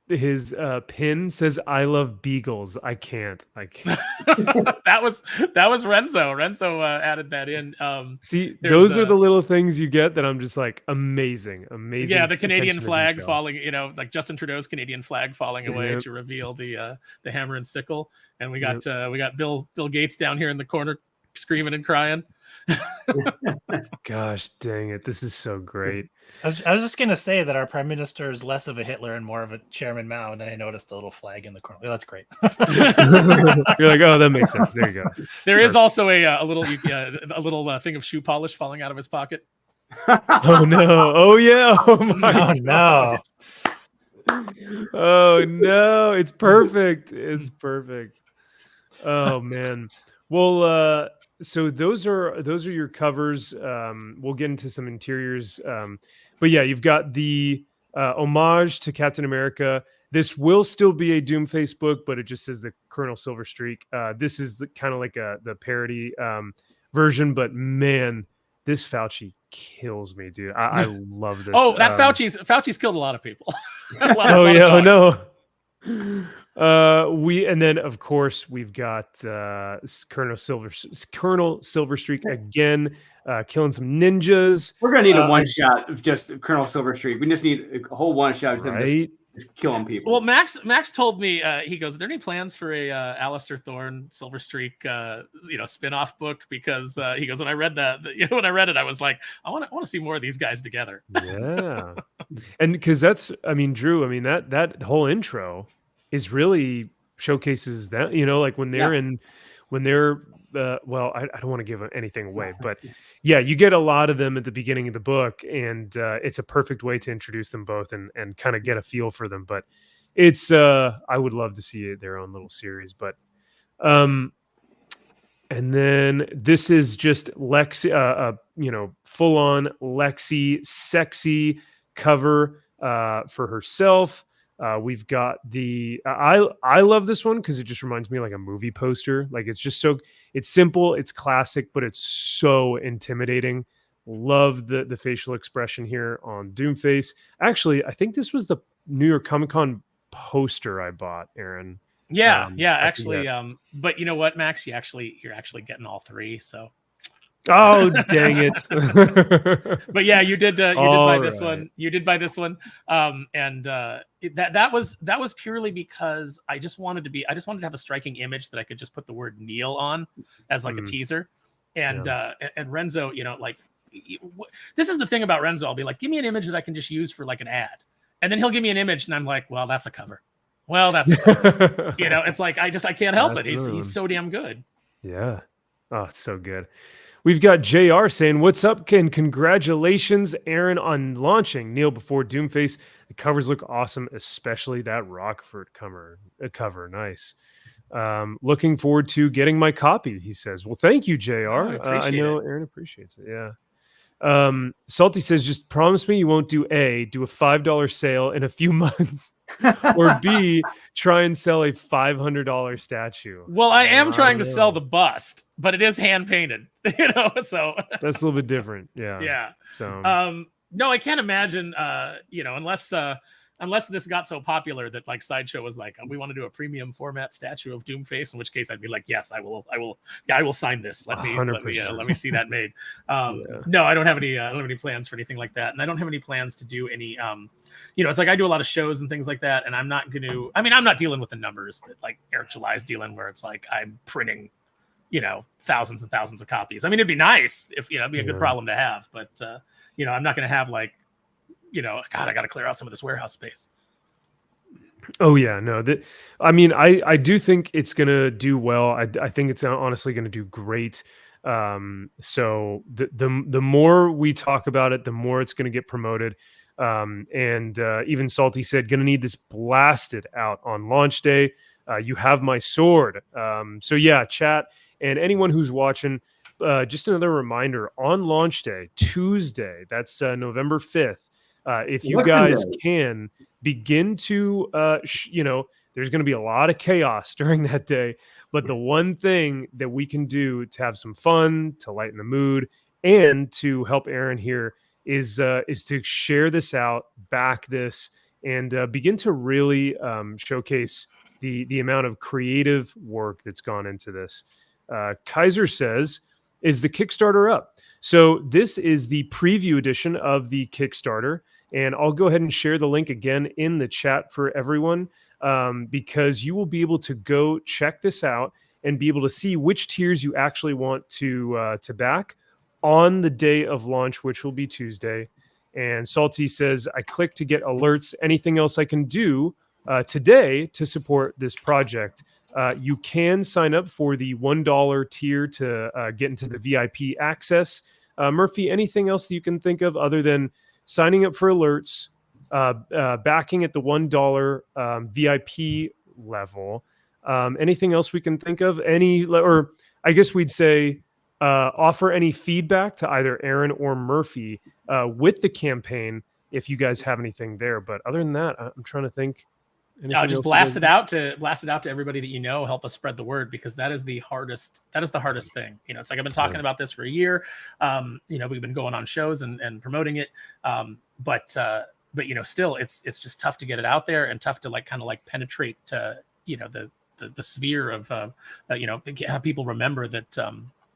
at his pin says "I love beagles." I can't. that was Renzo. Renzo added that in. See, those are the little things you get that I'm just like amazing. Yeah, the Canadian attention to flag detail. falling, you know, like Justin Trudeau's Canadian flag falling away Yep. to reveal the hammer and sickle, and we got Bill Gates down here in the corner screaming and crying. Gosh dang it, this is so great. I was just gonna say that our prime minister is less of a Hitler and more of a Chairman Mao, and then I noticed the little flag in the corner. That's great. You're like, oh, that makes sense. There you go. There is also a little thing of shoe polish falling out of his pocket. Oh no! Oh yeah! Oh my! Oh no! Oh no! It's perfect. It's perfect. Oh man. Well, so those are your covers. We'll get into some interiors. But yeah, you've got the homage to Captain America. This will still be a Doomface book, but it just says the Colonel Silverstreak. This is the kind of like the parody version, but man, this Fauci kills me, dude. I love this. Oh, that Fauci's killed a lot of people. Oh yeah, oh no. And then of course we've got Colonel Silverstreak again, killing some ninjas. We're gonna need a one shot of just Colonel Silverstreak. We just need a whole one shot of him just killing people. Well, Max told me, he goes, "Are there any plans for a Alistair Thorne Silverstreak spin-off book?" Because he goes, when I read it, I was like, I want to see more of these guys together. Yeah. And because that's, I mean, Drew, I mean, that whole intro is really showcases that, you know, like when they're well, I don't want to give anything away, but yeah, you get a lot of them at the beginning of the book, and it's a perfect way to introduce them both and kind of get a feel for them. But it's I would love to see their own little series. But and then this is just Lexi, full on Lexi sexy cover for herself. We've got the I love this one because it just reminds me of like a movie poster. Like it's just it's simple, it's classic, but it's so intimidating. Love the facial expression here on Doomface. Actually, I think this was the New York Comic Con poster I bought, Aaron. Yeah, actually. But you know what, Max, you're actually getting all three. So. Oh dang it! But yeah, you did buy this one. You did buy this one, and that was purely because I just wanted to have a striking image that I could just put the word Neil on as like a teaser, and Renzo, you know, like this is the thing about Renzo. I'll be like, give me an image that I can just use for like an ad, and then he'll give me an image, and I'm like, well, that's a cover. Well, that's a cover. You know, it's like I can't help it. He's so damn good. Yeah. Oh, it's so good. We've got JR saying, "What's up, Ken? Congratulations, Aaron, on launching Kneel Before Doomface. The covers look awesome, especially that Rockford cover. Nice. Looking forward to getting my copy," he says. Well, thank you, JR. I know Aaron appreciates it. Yeah. Salty says, "Just promise me you won't do a $5 sale in a few months, or B, try and sell a $500 statue." Well, I am trying to sell the bust, but it is hand painted, you know, so that's a little bit different. Yeah. Yeah. So no, I can't imagine, unless this got so popular that like Sideshow was like, we want to do a premium format statue of Doomface, in which case I'd be like, yes, I will sign this. Let me see that made. No, I don't have any plans for anything like that. And I don't have any plans to do any, it's like I do a lot of shows and things like that. And I'm not dealing with the numbers that like Eric July's dealing, where it's like I'm printing, thousands and thousands of copies. I mean, it'd be nice if, it'd be a good problem to have, but I'm not going to have like, God, I got to clear out some of this warehouse space. Oh yeah, no, I mean, I do think it's gonna do well. I think it's honestly gonna do great. So the more we talk about it, the more it's gonna get promoted. And even Salty said, gonna need this blasted out on launch day. You have my sword. So yeah, chat and anyone who's watching. Just another reminder on launch day, Tuesday. That's November 5th. If you guys can begin to there's going to be a lot of chaos during that day, but the one thing that we can do to have some fun, to lighten the mood, and to help Aaron here is to share this out, back this, and begin to really showcase the amount of creative work that's gone into this. Kaiser says, is the Kickstarter up? So this is the preview edition of the Kickstarter. And I'll go ahead and share the link again in the chat for everyone, because you will be able to go check this out and be able to see which tiers you actually want to back on the day of launch, which will be Tuesday. And Salty says, I clicked to get alerts. Anything else I can do today to support this project? You can sign up for the $1 tier to get into the VIP access. Murphy, anything else that you can think of other than signing up for alerts, backing at the $1 VIP level? Anything else we can think of? Or I guess we'd say offer any feedback to either Aaron or Murphy with the campaign if you guys have anything there. But other than that, I'm trying to think. Just blast it out to everybody that you know. Help us spread the word, because that is the hardest thing. It's like I've been talking about this for a year. We've been going on shows and promoting it. But still it's just tough to get it out there, and tough to kind of penetrate the sphere of have people remember that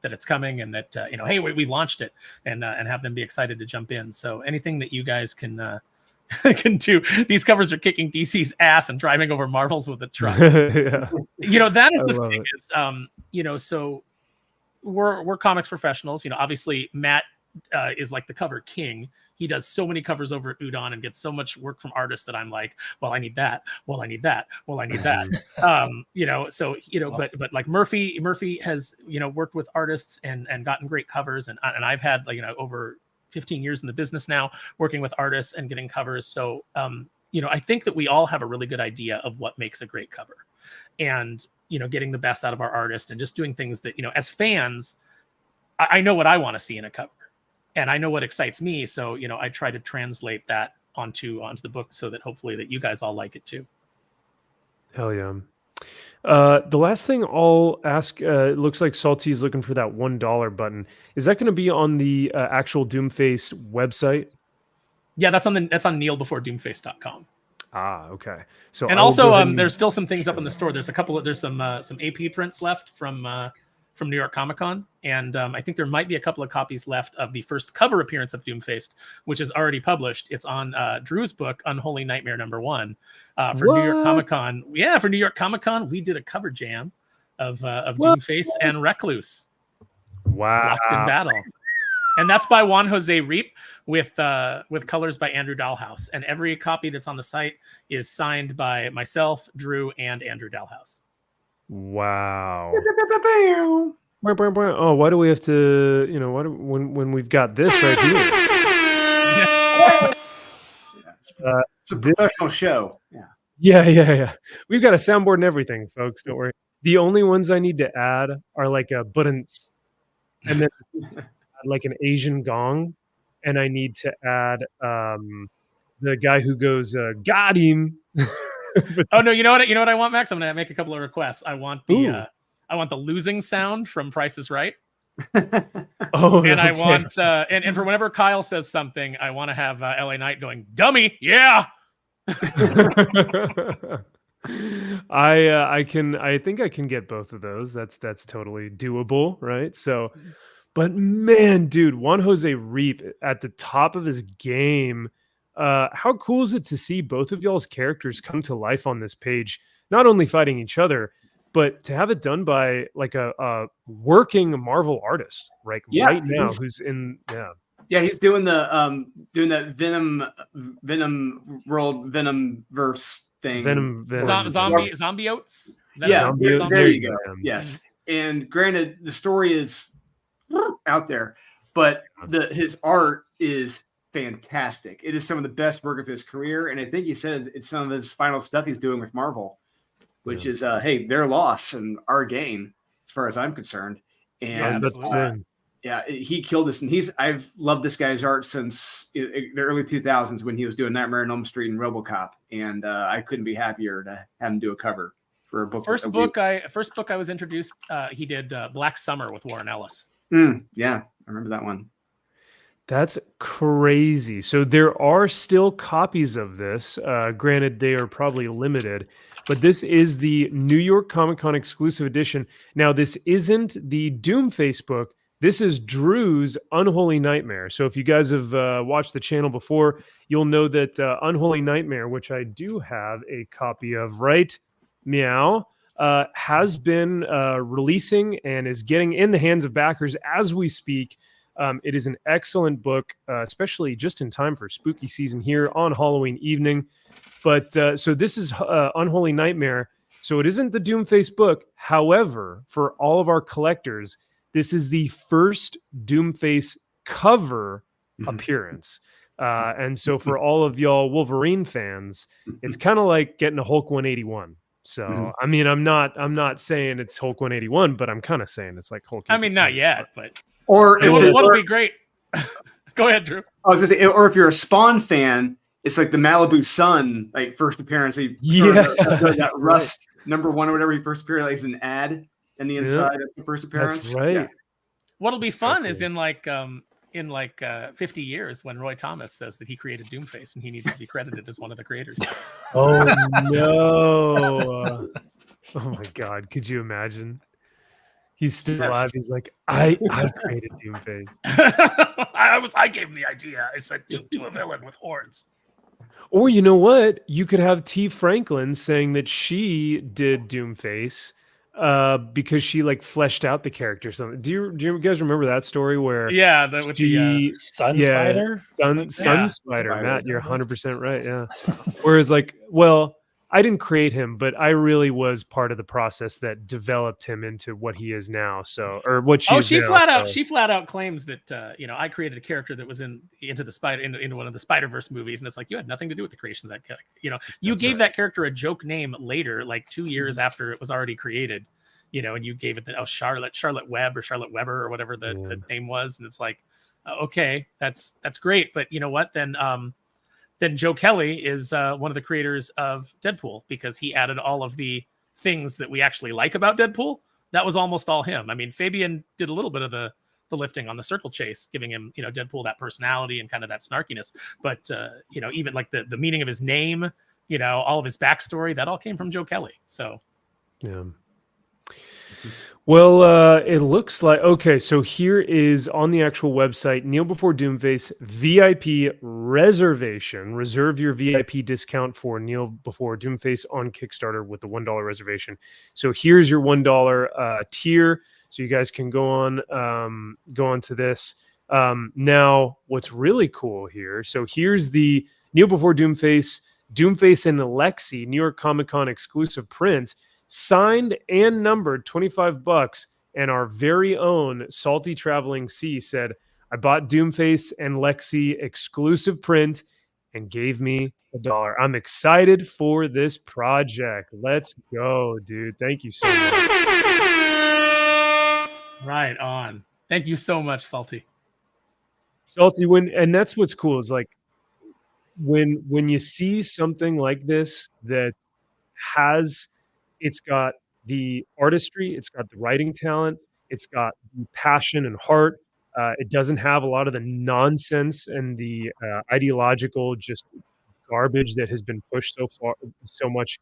that it's coming, and that hey, we launched it, and have them be excited to jump in. So anything that you guys can do. These covers are kicking DC's ass and driving over Marvels with a truck. Yeah. That is the thing is, so we're comics professionals. Obviously Matt is like the cover king. He does so many covers over at Udon and gets so much work from artists that I'm like, well, I need that. Well, I need that. Well, I need that. But like Murphy has, worked with artists and gotten great covers. And I've had over 15 years in the business now, working with artists and getting covers. So, I think that we all have a really good idea of what makes a great cover, and, getting the best out of our artist, and just doing things that, as fans, I know what I want to see in a cover, and I know what excites me. So, I try to translate that onto the book, so that hopefully that you guys all like it too. Hell yeah. The last thing I'll ask, it looks like Salty's looking for that $1 button. Is that going to be on the actual Doomface website? Yeah, that's on neilbeforedoomface.com. Ah, okay. So, and also there's still some things up in the store. There's some AP prints left from New York Comic Con, and I think there might be a couple of copies left of the first cover appearance of Doomface, which is already published. It's on Drew's book, Unholy Nightmare #1, for New York Comic Con. Yeah, for New York Comic Con, we did a cover jam of Doomface and Recluse. Wow! Locked in battle, and that's by Juan Jose Reap with colors by Andrew Dahlhaus. And every copy that's on the site is signed by myself, Drew, and Andrew Dahlhaus. Wow. Oh, why do we have to, when we've got this right here? It's a professional show. Yeah. We've got a soundboard and everything, folks. Don't worry. The only ones I need to add are like a buttons, and then like an Asian gong, and I need to add the guy who goes, got him. Oh no! You know what I want, Max? I'm gonna make a couple of requests. I want the losing sound from Price is Right. Oh, and okay. I want and for whenever Kyle says something, I want to have LA Knight going, "Dummy, yeah." I think I can get both of those. That's totally doable, right? So, but man, dude, Juan Jose Reap at the top of his game. How cool is it to see both of y'all's characters come to life on this page, not only fighting each other, but to have it done by like a working Marvel artist, right now, who's in he's doing the Venom world, Venom verse thing. Zombie oats. Yeah, there you go. Venom. Yes, and granted, the story is out there, but his art is fantastic. It is some of the best work of his career, and I think he said it's some of his final stuff he's doing with Marvel, which is hey, their loss and our gain, as far as I'm concerned. And he killed us, and I've loved this guy's art since the early 2000s when he was doing Nightmare on Elm Street and RoboCop, and I couldn't be happier to have him do a cover for a book. First book I was introduced, he did Black Summer with Warren Ellis. Yeah, I remember that one. That's crazy. So there are still copies of this. Granted, they are probably limited, but this is the New York Comic Con exclusive edition. Now, this isn't the Doomface book. This is Drew's Unholy Nightmare. So if you guys have watched the channel before, you'll know that Unholy Nightmare, which I do have a copy of, right? Meow. Has been releasing and is getting in the hands of backers as we speak. It is an excellent book, especially just in time for spooky season here on Halloween evening. But so this is Unholy Nightmare. So it isn't the Doomface book. However, for all of our collectors, this is the first Doomface cover appearance. And so for all of y'all Wolverine fans, it's kind of like getting a Hulk 181. So I mean, I'm not saying it's Hulk 181, but I'm kind of saying it's like Hulk. I mean, not yet, but it would be great. Go ahead, Drew. I was gonna say, or if you're a Spawn fan, it's like the Malibu Sun, like first appearance. That Rust #1 or whatever he first appeared, like is an ad in the inside of the first appearance. That's right. Yeah. What'll be fun is in 50 years when Roy Thomas says that he created Doomface and he needs to be credited as one of the creators. Oh no! Oh my God! Could you imagine? He's still alive. He's like, I created Doomface. I gave him the idea. I said, do a villain with horns. Or you know what? You could have T. Franklin saying that she did Doomface because she like fleshed out the character or something. Do you guys remember that story where with the Sun Spider? Sun Spider, Matt, you're 100% right. Yeah. Whereas like, well, I didn't create him, but I really was part of the process that developed him into what he is now. So, or what she flat out claims that I created a character that was into one of the Spider-Verse movies, and it's like you had nothing to do with the creation of that character. You gave that character a joke name later, like 2 years after it was already created. And you gave it Charlotte Webb or Charlotte Weber or whatever the name was, and it's like, okay, that's great, but you know what? Then Joe Kelly is one of the creators of Deadpool because he added all of the things that we actually like about Deadpool. That was almost all him. I mean, Fabian did a little bit of the lifting on the circle chase, giving him, Deadpool that personality and kind of that snarkiness. But, even like the meaning of his name, all of his backstory, that all came from Joe Kelly. So, yeah. Well, it looks like, okay, so here is on the actual website, Kneel Before Doomface VIP reservation. Reserve your VIP discount for Kneel Before Doomface on Kickstarter with the $1 reservation. So here's your $1 tier. So you guys can go on to this. Now, what's really cool here, so here's the Kneel Before Doomface and Alexi New York Comic Con exclusive print, signed and numbered, $25, and our very own Salty Traveling C said, I bought Doomface and Lexi exclusive print and gave me $1. I'm excited for this project. Let's go, dude. Thank you so much. Right on. Thank you so much, Salty. Salty, and that's what's cool is like when you see something like this that it's got the artistry, it's got the writing talent, it's got the passion and heart. It doesn't have a lot of the nonsense and the ideological just garbage that has been pushed so much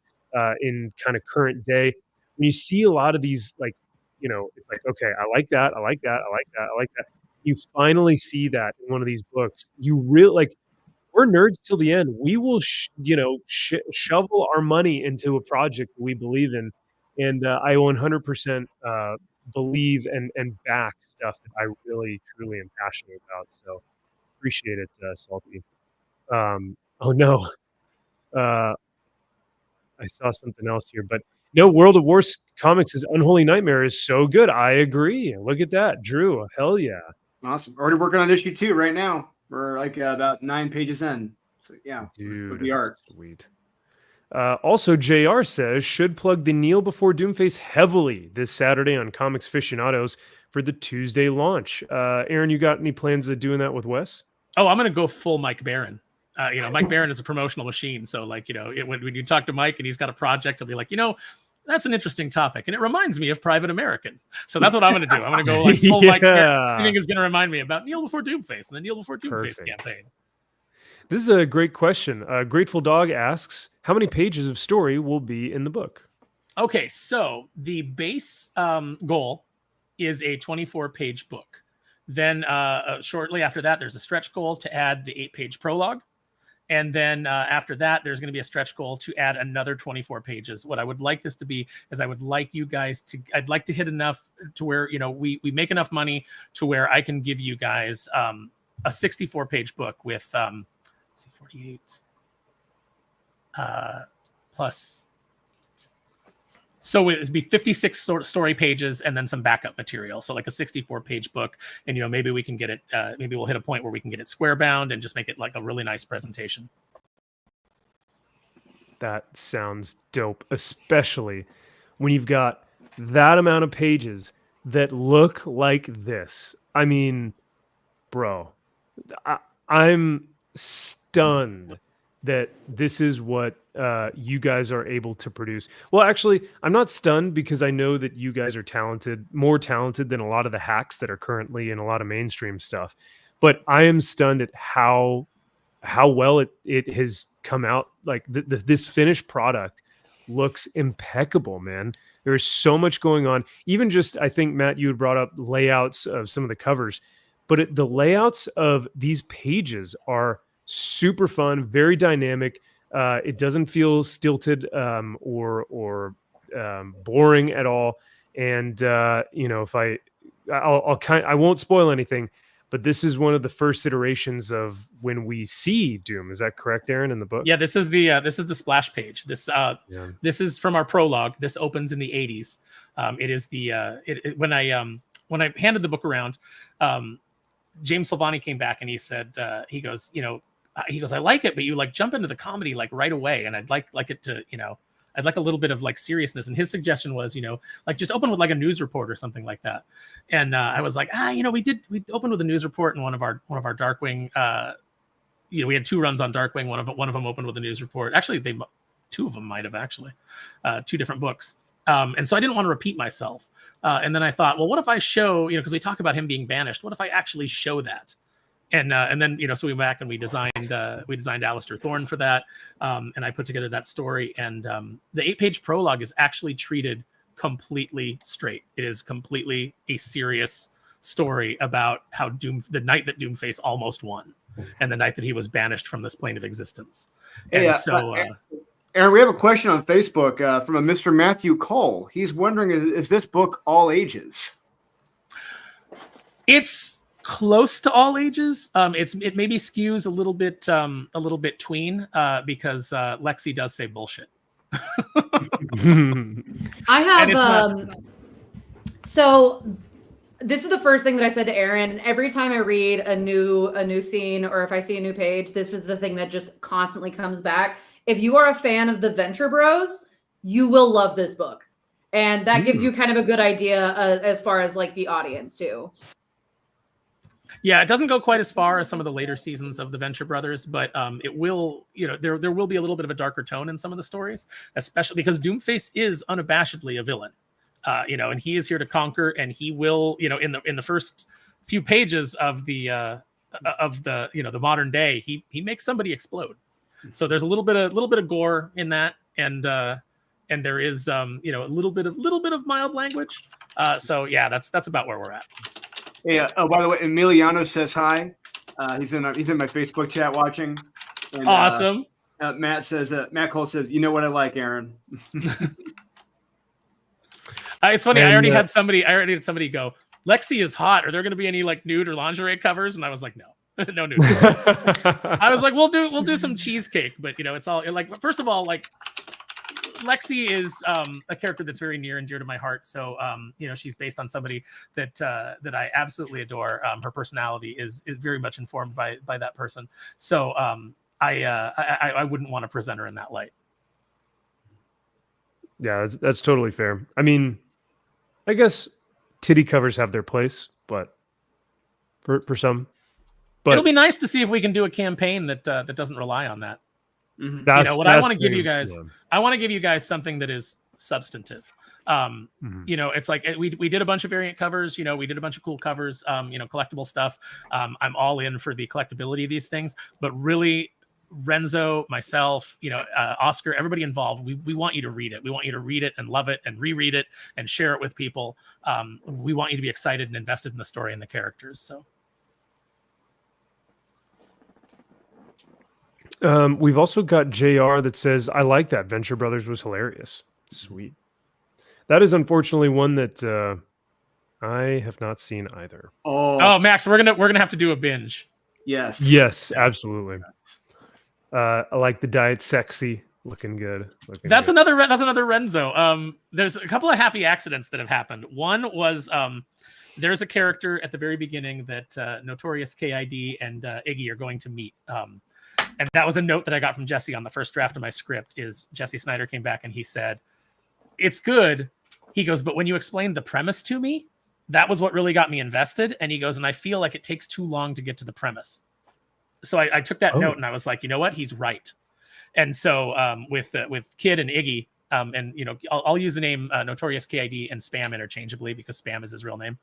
in kind of current day. When you see a lot of these, like, it's like, okay, I like that, I like that, I like that, I like that. You finally see that in one of these books. You really like. We're nerds till the end. We will, shovel our money into a project we believe in, and I 100% believe and back stuff that I really, truly am passionate about. So appreciate it, Salty. Oh no, I saw something else here, but no, World of Wars Comics' Unholy Nightmare is so good. I agree. Look at that, Drew. Hell yeah. Awesome. Already working on issue 2 right now. We're like about 9 pages in. So yeah, Dude, with the art. Sweet. Also, JR says, should plug the Kneel Before Doomface heavily this Saturday on Comics Aficionados for the Tuesday launch. Aaron, you got any plans of doing that with Wes? Oh, I'm going to go full Mike Barron. Mike Barron is a promotional machine. So when you talk to Mike and he's got a project, he'll be like, that's an interesting topic. And it reminds me of Private American. So that's what I'm going to do. I'm going to go like full Mike Barron. Everything is going to remind me about Kneel Before Doomface and the Kneel Before Doomface campaign. This is a great question. Grateful Dog asks, how many pages of story will be in the book? Okay, so the base goal is a 24-page book. Then shortly after that, there's a stretch goal to add the 8-page prologue. And then after that, there's going to be a stretch goal to add another 24 pages. What I would like this to be is I'd like to hit enough to where, we make enough money to where I can give you guys a 64-page book with 48 plus. So it would be 56 story pages and then some backup material. So like a 64-page book. And, maybe we can get it, maybe we'll hit a point where we can get it square bound and just make it like a really nice presentation. That sounds dope, especially when you've got that amount of pages that look like this. I mean, bro, I'm stunned that this is what you guys are able to produce. Well, actually, I'm not stunned because I know that you guys are talented, more talented than a lot of the hacks that are currently in a lot of mainstream stuff. But I am stunned at how well it has come out. Like this finished product looks impeccable, man. There's so much going on. Even just, I think, Matt, you had brought up layouts of some of the covers, but the layouts of these pages are super fun, very dynamic. It doesn't feel stilted or boring at all. And if I won't spoil anything, but this is one of the first iterations of when we see Doom. Is that correct, Aaron, in the book? Yeah, this is the splash page. This is from our prologue. This opens in the 80s. It is when I handed the book around, James Silvani came back and he said, he goes, I like it, but you like jump into the comedy like right away, and I'd like it to, I'd like a little bit of like seriousness. And his suggestion was, like just open with like a news report or something like that. And I was like, we opened with a news report in one of our Darkwing. We had 2 runs on Darkwing. One of them opened with a news report. Actually, 2 of them might have actually 2 different books. And so I didn't want to repeat myself. And then I thought, well, what if I show, because we talk about him being banished. What if I actually show that? And then so we went back and we designed Alistair Thorne for that, and I put together that story. And the 8-page prologue is actually treated completely straight. It is completely a serious story about how the night that Doomface almost won, and the night that he was banished from this plane of existence. And Aaron, we have a question on Facebook from a Mr. Matthew Cole. He's wondering, is this book all ages? It's close to all ages. It maybe skews a little bit tween because Lexi does say bullshit. I have so this is the first thing that I said to Aaron. And every time I read a new scene or if I see a new page, this is the thing that just constantly comes back. If you are a fan of the Venture Bros, you will love this book, and that gives you kind of a good idea as far as like the audience too. Yeah, it doesn't go quite as far as some of the later seasons of the Venture Brothers, but it will, there will be a little bit of a darker tone in some of the stories, especially because Doomface is unabashedly a villain, and he is here to conquer, and he will, in the first few pages of the modern day, he makes somebody explode. So there's a little bit of gore in that, and there is a little bit of mild language. So yeah, that's about where we're at. Yeah. Oh, by the way, Emiliano says hi. He's in my Facebook chat watching. And, awesome. Matt Cole says, "You know what I like, Aaron." It's funny. I already had somebody go, "Lexi is hot. Are there going to be any like nude or lingerie covers?" And I was like, "No, no nude." I was like, "We'll do some cheesecake," but it's all like, first of all, like Lexi is a character that's very near and dear to my heart. So she's based on somebody that I absolutely adore. Her personality is very much informed by that person. So I wouldn't want to present her in that light. Yeah, that's totally fair. I mean, I guess titty covers have their place, but for some, but it'll be nice to see if we can do a campaign that doesn't rely on that. Mm-hmm. I want to give you guys, I want to give you guys something that is substantive. It's like we did a bunch of variant covers. We did a bunch of cool covers. Collectible stuff. I'm all in for the collectability of these things, but really, Renzo, myself, Oscar, everybody involved, we want you to read it. We want you to read it and love it and reread it and share it with people. We want you to be excited and invested in the story and the characters. So we've also got JR that says, I like that. Venture Brothers was hilarious. Sweet. That is unfortunately one that I have not seen either. Oh, Max, we're gonna have to do a binge. Yes, absolutely. I like the diet sexy, looking good. That's another Renzo. There's a couple of happy accidents that have happened. One was there's a character at the very beginning that Notorious KID and Iggy are going to meet. And that was a note that I got from Jesse on the first draft of my script. Is Jesse Snyder came back and he said, "It's good." He goes, "But when you explained the premise to me, that was what really got me invested." And he goes, "And I feel like it takes too long to get to the premise." So I took that note and I was like, you know what? He's right. And so with Kid and Iggy, and I'll use the name Notorious KID and Spam interchangeably because Spam is his real name.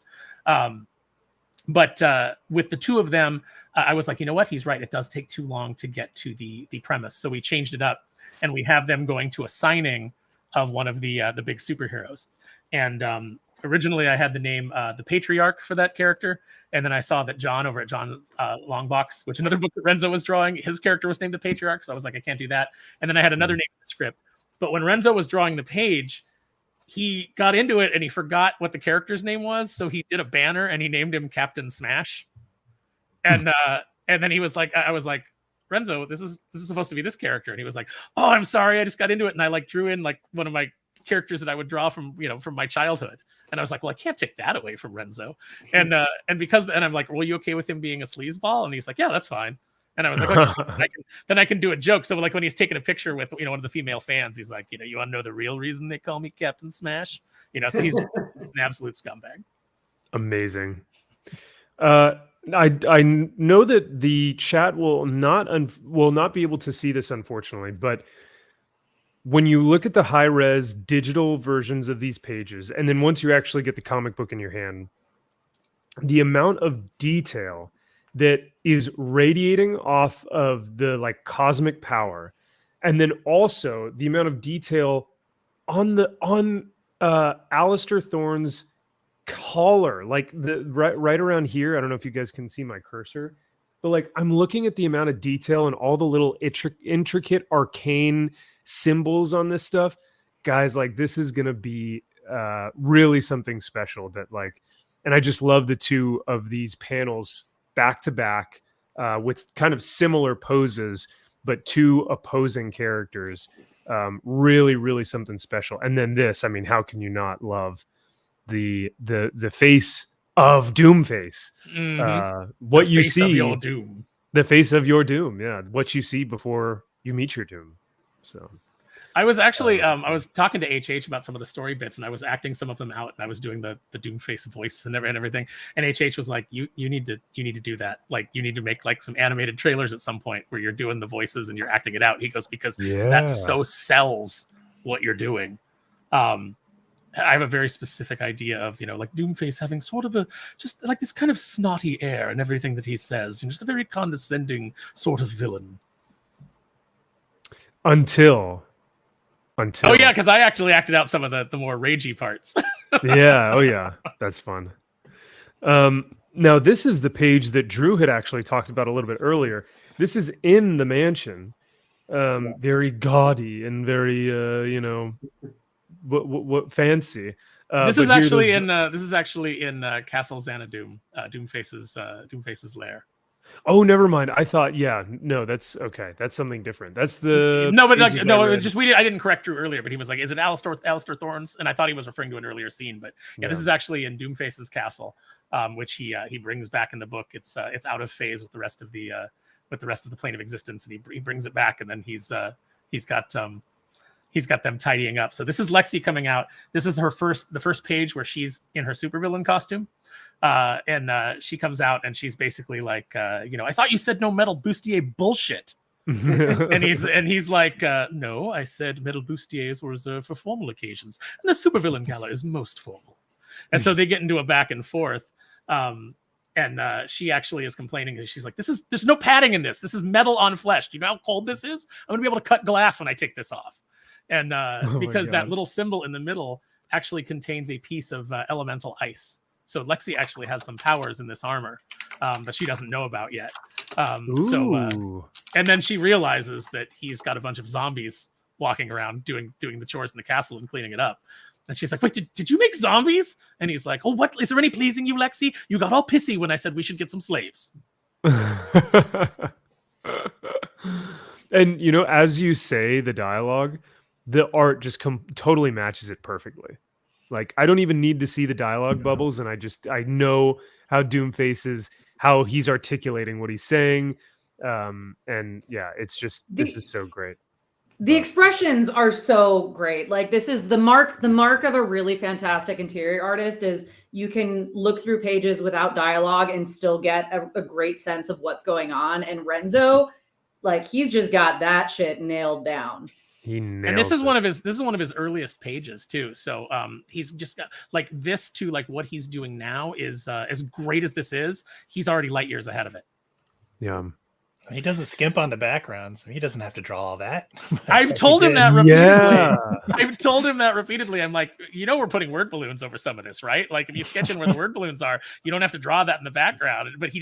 But with the two of them, I was like, you know what? He's right. It does take too long to get to the premise. So we changed it up and we have them going to a signing of one of the big superheroes. And originally I had the name the Patriarch for that character. And then I saw that John over at John's Longbox, which another book that Renzo was drawing, his character was named the Patriarch. So I was like, I can't do that. And then I had another name in the script. But when Renzo was drawing the page, he got into it and he forgot what the character's name was. So he did a banner and he named him Captain Smash. And then he was like, I was like, Renzo, this is supposed to be this character. And he was like, oh, I'm sorry. I just got into it. And I drew in one of my characters that I would draw from my childhood. And I was like, well, I can't take that away from Renzo. And I'm like, well, you okay with him being a sleazeball? And he's like, yeah, that's fine. And I was like, okay, then I can do a joke. So when he's taking a picture with one of the female fans, he's like, you want to know the real reason they call me Captain Smash? So he's an absolute scumbag. Amazing. I know that the chat will not be able to see this, unfortunately, but when you look at the high-res digital versions of these pages, and then once you actually get the comic book in your hand, the amount of detail that is radiating off of the cosmic power, and then also the amount of detail on Alistair Thorne's collar, right around here. I don't know if you guys can see my cursor, but I'm looking at the amount of detail and all the little intricate arcane symbols on this stuff, guys. This is gonna be really something special. And I just love the two of these panels back to back with kind of similar poses, but two opposing characters. Really, really something special. And then this, I mean, how can you not love the face of Doomface? What you see, the face of your doom. Yeah, what you see before you meet your doom. So I was actually I was talking to HH about some of the story bits, and I was acting some of them out, and I was doing the Doomface voice and everything. And HH was like, "You need to do that. You need to make some animated trailers at some point where you're doing the voices and you're acting it out." He goes, "Because that so sells what you're doing." I have a very specific idea of Doomface having sort of just this kind of snotty air and everything that he says, and just a very condescending sort of villain. Until oh yeah, because I actually acted out some of the more ragey parts. Yeah, oh yeah, that's fun. Now this is the page that Drew had actually talked about a little bit earlier. This is in the mansion, very gaudy and very what fancy. This is actually in Castle Xanadu, Doomface's lair. Oh, never mind. I thought, yeah, no, that's okay. That's something different. That's the no, but like, pages I no, read. just I didn't correct Drew earlier, but he was like, "Is it Alistair Thorne's?" And I thought he was referring to an earlier scene, but yeah, this is actually in Doomface's castle, which he brings back in the book. It's out of phase with the rest of the plane of existence, and he brings it back, and then he's got them tidying up. So this is Lexi coming out. This is the first page where she's in her supervillain costume. And she comes out and she's basically like, I thought you said no metal bustier bullshit. and he's like, no, I said metal bustiers were reserved for formal occasions, and the supervillain gala is most formal. And so they get into a back and forth. And she actually is complaining because she's like, there's no padding in this. This is metal on flesh. Do you know how cold this is? I'm gonna be able to cut glass when I take this off. And because that little symbol in the middle actually contains a piece of elemental ice. So Lexi actually has some powers in this armor that she doesn't know about yet. And then she realizes that he's got a bunch of zombies walking around doing the chores in the castle and cleaning it up. And she's like, wait, did you make zombies? And he's like, oh, what? Is there any pleasing you, Lexi? You got all pissy when I said we should get some slaves. And, as you say the dialogue, the art just totally matches it perfectly. Like, I don't even need to see the dialogue bubbles, and I know how Doomface is, how he's articulating what he's saying. And yeah, it's just, this is so great. The expressions are so great. Like, this is the mark of a really fantastic interior artist is you can look through pages without dialogue and still get a great sense of what's going on. And Renzo, like, he's just got that shit nailed down. And this is one of his earliest pages too. So he's just got like this to like what he's doing now is as great as this is, he's already light years ahead of it. Yeah. He doesn't skimp on the backgrounds. He doesn't have to draw all that. I've told him that repeatedly. Yeah. I've told him that repeatedly. I'm like, we're putting word balloons over some of this, right? Like if you sketch in where the word balloons are, you don't have to draw that in the background. But he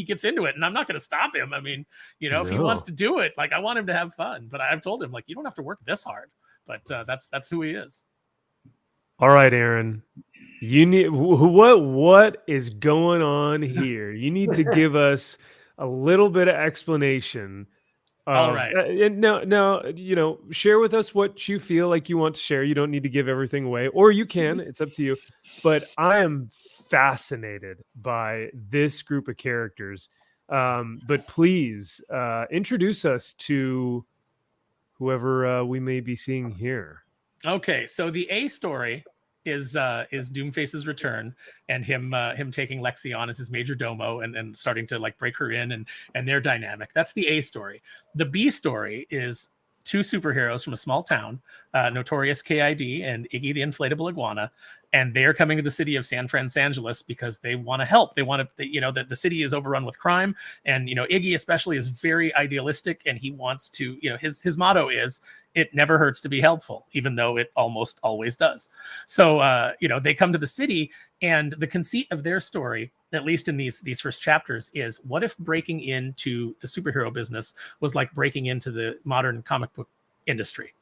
gets into it, and I'm not going to stop him. I mean, if he wants to do it, like I want him to have fun. But I've told him like you don't have to work this hard. But that's who he is. All right, Aaron. You need what is going on here? You need to give us a little bit of explanation. All right. Now, share with us what you feel like you want to share. You don't need to give everything away, or you can. It's up to you. But I am fascinated by this group of characters. But please introduce us to whoever we may be seeing here. Okay, so the A story is Doomface's return and him taking Lexi on as his major domo and starting to like break her in and their dynamic. That's the A story. The B story is two superheroes from a small town, Notorious K.I.D. and Iggy the Inflatable Iguana, and they're coming to the city of San Fransangeles because they want to help. They want to, the city is overrun with crime, and Iggy especially is very idealistic, and he wants to, his motto is, it never hurts to be helpful, even though it almost always does. So, they come to the city, and the conceit of their story, at least in these first chapters, is what if breaking into the superhero business was like breaking into the modern comic book industry?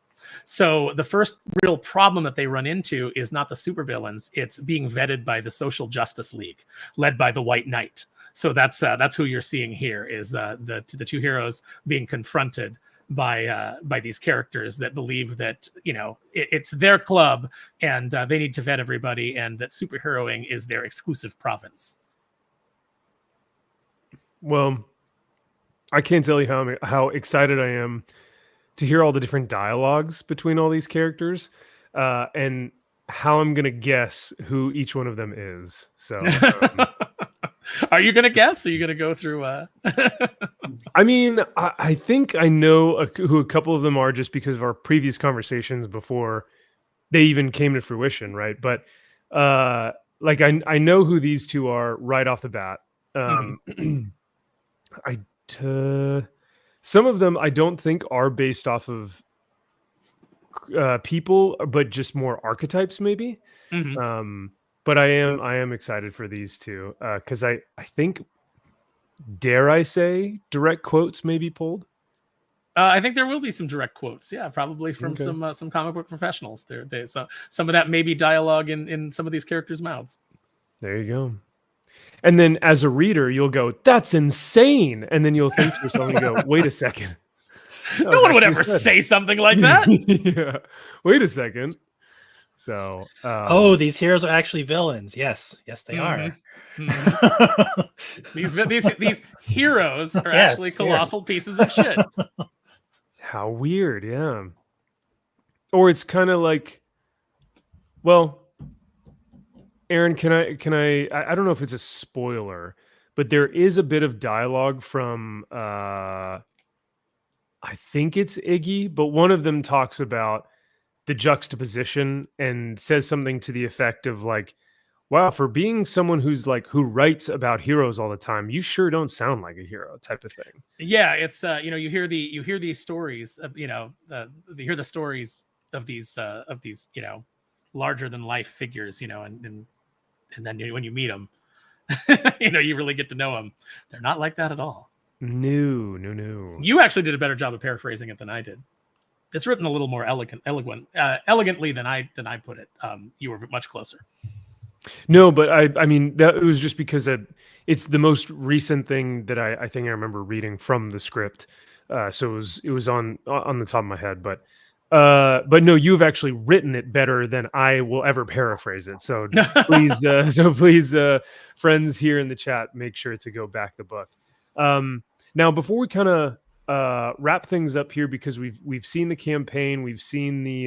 So the first real problem that they run into is not the supervillains; it's being vetted by the Social Justice League, led by the White Knight. So that's who you're seeing here is the two heroes being confronted by these characters that believe that it's their club and they need to vet everybody, and that superheroing is their exclusive province. Well, I can't tell you how excited I am to hear all the different dialogues between all these characters, and how I'm gonna guess who each one of them is. So, are you gonna guess? Or are you gonna go through? I mean, I think I know who a couple of them are just because of our previous conversations before they even came to fruition, right? But like I know who these two are right off the bat. Some of them I don't think are based off of people, but just more archetypes, maybe. But I am excited for these two because I think, dare I say, direct quotes may be pulled. I think there will be some direct quotes, yeah, probably from some comic book professionals. So some of that may be dialogue in some of these characters' mouths. There you go. And then as a reader, you'll go, "That's insane," and then you'll think to yourself and you go, "Wait a second, no one would ever say something like that. Yeah, wait a second. So, oh, these heroes are actually villains. Yes, they are. These heroes are actually colossal pieces of shit. How weird, yeah. Or it's kind of like, well, Aaron, can I don't know if it's a spoiler, but there is a bit of dialogue from I think it's Iggy, but one of them talks about the juxtaposition and says something to the effect of like, wow, for being someone who's like who writes about heroes all the time, you sure don't sound like a hero, type of thing. Yeah, it's you hear these stories of, you hear the stories of these larger than life figures, and then when you meet them, you really get to know them. They're not like that at all. No. You actually did a better job of paraphrasing it than I did. It's written a little more elegantly than I put it. You were much closer. No, but I mean, that it was just because it's the most recent thing that I think I remember reading from the script. So it was on the top of my head, but no, you've actually written it better than I will ever paraphrase it. So please, friends here in the chat, make sure to go back the book. Now, before we kind of wrap things up here, because we've seen the campaign, we've seen the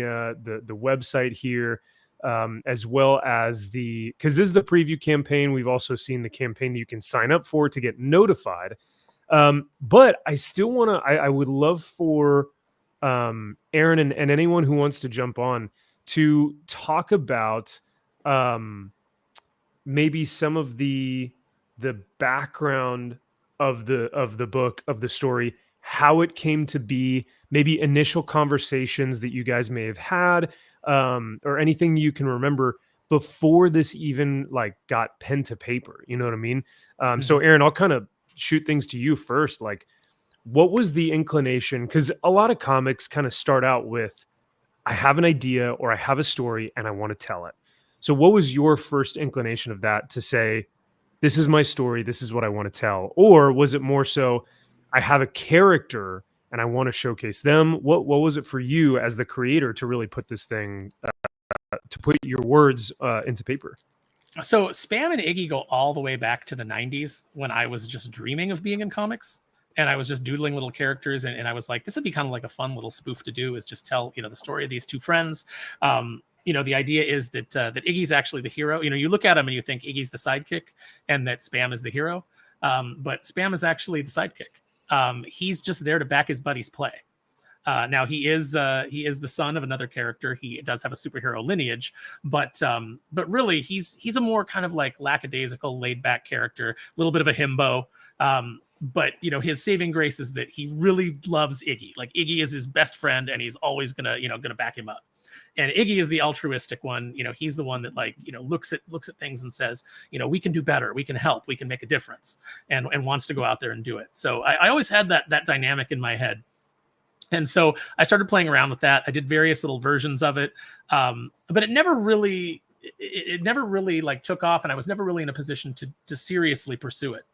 website here, as well as because this is the preview campaign. We've also seen the campaign that you can sign up for to get notified. But I still want to. I would love for Aaron and anyone who wants to jump on to talk about maybe some of the background of the book, of the story, how it came to be, maybe initial conversations that you guys may have had, or anything you can remember before this even like got pen to paper. You know what I mean? So Aaron, I'll kind of shoot things to you first. Like, what was the inclination? Because a lot of comics kind of start out with, I have an idea or I have a story and I want to tell it. So what was your first inclination of that, to say, this is my story, this is what I want to tell? Or was it more so, I have a character and I want to showcase them? What was it for you as the creator to really put this thing, to put your words into paper? So Spam and Iggy go all the way back to the 90s, when I was just dreaming of being in comics. And I was just doodling little characters, and I was like, this would be kind of like a fun little spoof to do, is just tell, the story of these two friends. The idea is that Iggy's actually the hero. You look at him and you think Iggy's the sidekick and that Spam is the hero. But Spam is actually the sidekick. He's just there to back his buddy's play. Now he is the son of another character. He does have a superhero lineage, but really he's a more kind of like lackadaisical, laid back character, a little bit of a himbo. But his saving grace is that he really loves Iggy. Like, Iggy is his best friend, and he's always gonna back him up. And Iggy is the altruistic one. He's the one that looks at things and says, we can do better, we can help, we can make a difference, and wants to go out there and do it. So I always had that dynamic in my head. And so I started playing around with that. I did various little versions of it, but it never really like took off, and I was never really in a position to seriously pursue it.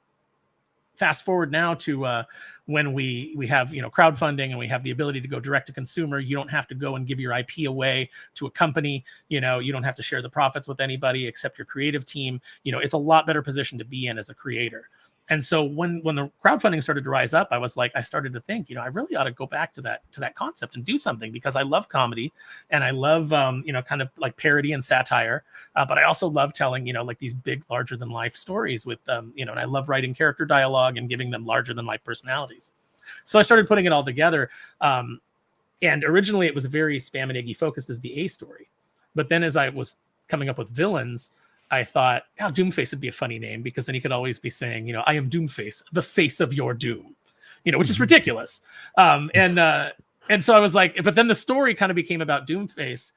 Fast forward now to when we have crowdfunding, and we have the ability to go direct to consumer. You don't have to go and give your IP away to a company. You don't have to share the profits with anybody except your creative team. It's a lot better position to be in as a creator. And so when the crowdfunding started to rise up, I started to think, I really ought to go back to that concept and do something, because I love comedy, and I love, kind of like parody and satire. But I also love telling, like these big, larger than life stories with, and I love writing character dialogue and giving them larger than life personalities. So I started putting it all together. And originally it was very Spam and Iggy focused as the A story. But then as I was coming up with villains, I thought, Doomface would be a funny name, because then he could always be saying, I am Doomface, the face of your doom, which is ridiculous. And so I was like, but then the story kind of became about Doomface.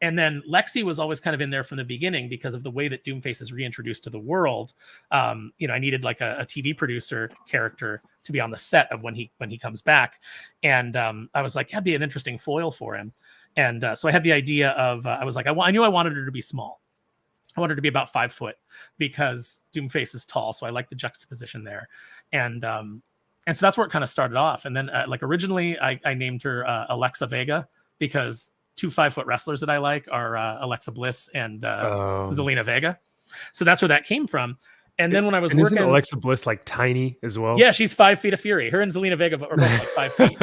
And then Lexi was always kind of in there from the beginning, because of the way that Doomface is reintroduced to the world. I needed like a TV producer character to be on the set of when he comes back. And I was like, that'd be an interesting foil for him. And so I had the idea of, I was like, I knew I wanted her to be small. I wanted her to be about 5 foot because Doomface is tall, so I like the juxtaposition there, and so that's where it kind of started off. And then like originally, I named her Alexa Vega because 2 5-foot wrestlers that I like are Alexa Bliss and Zelina Vega, so that's where that came from. And then when I was working, isn't Alexa Bliss like tiny as well? Yeah, she's 5 feet of fury. Her and Zelina Vega are both like 5 feet.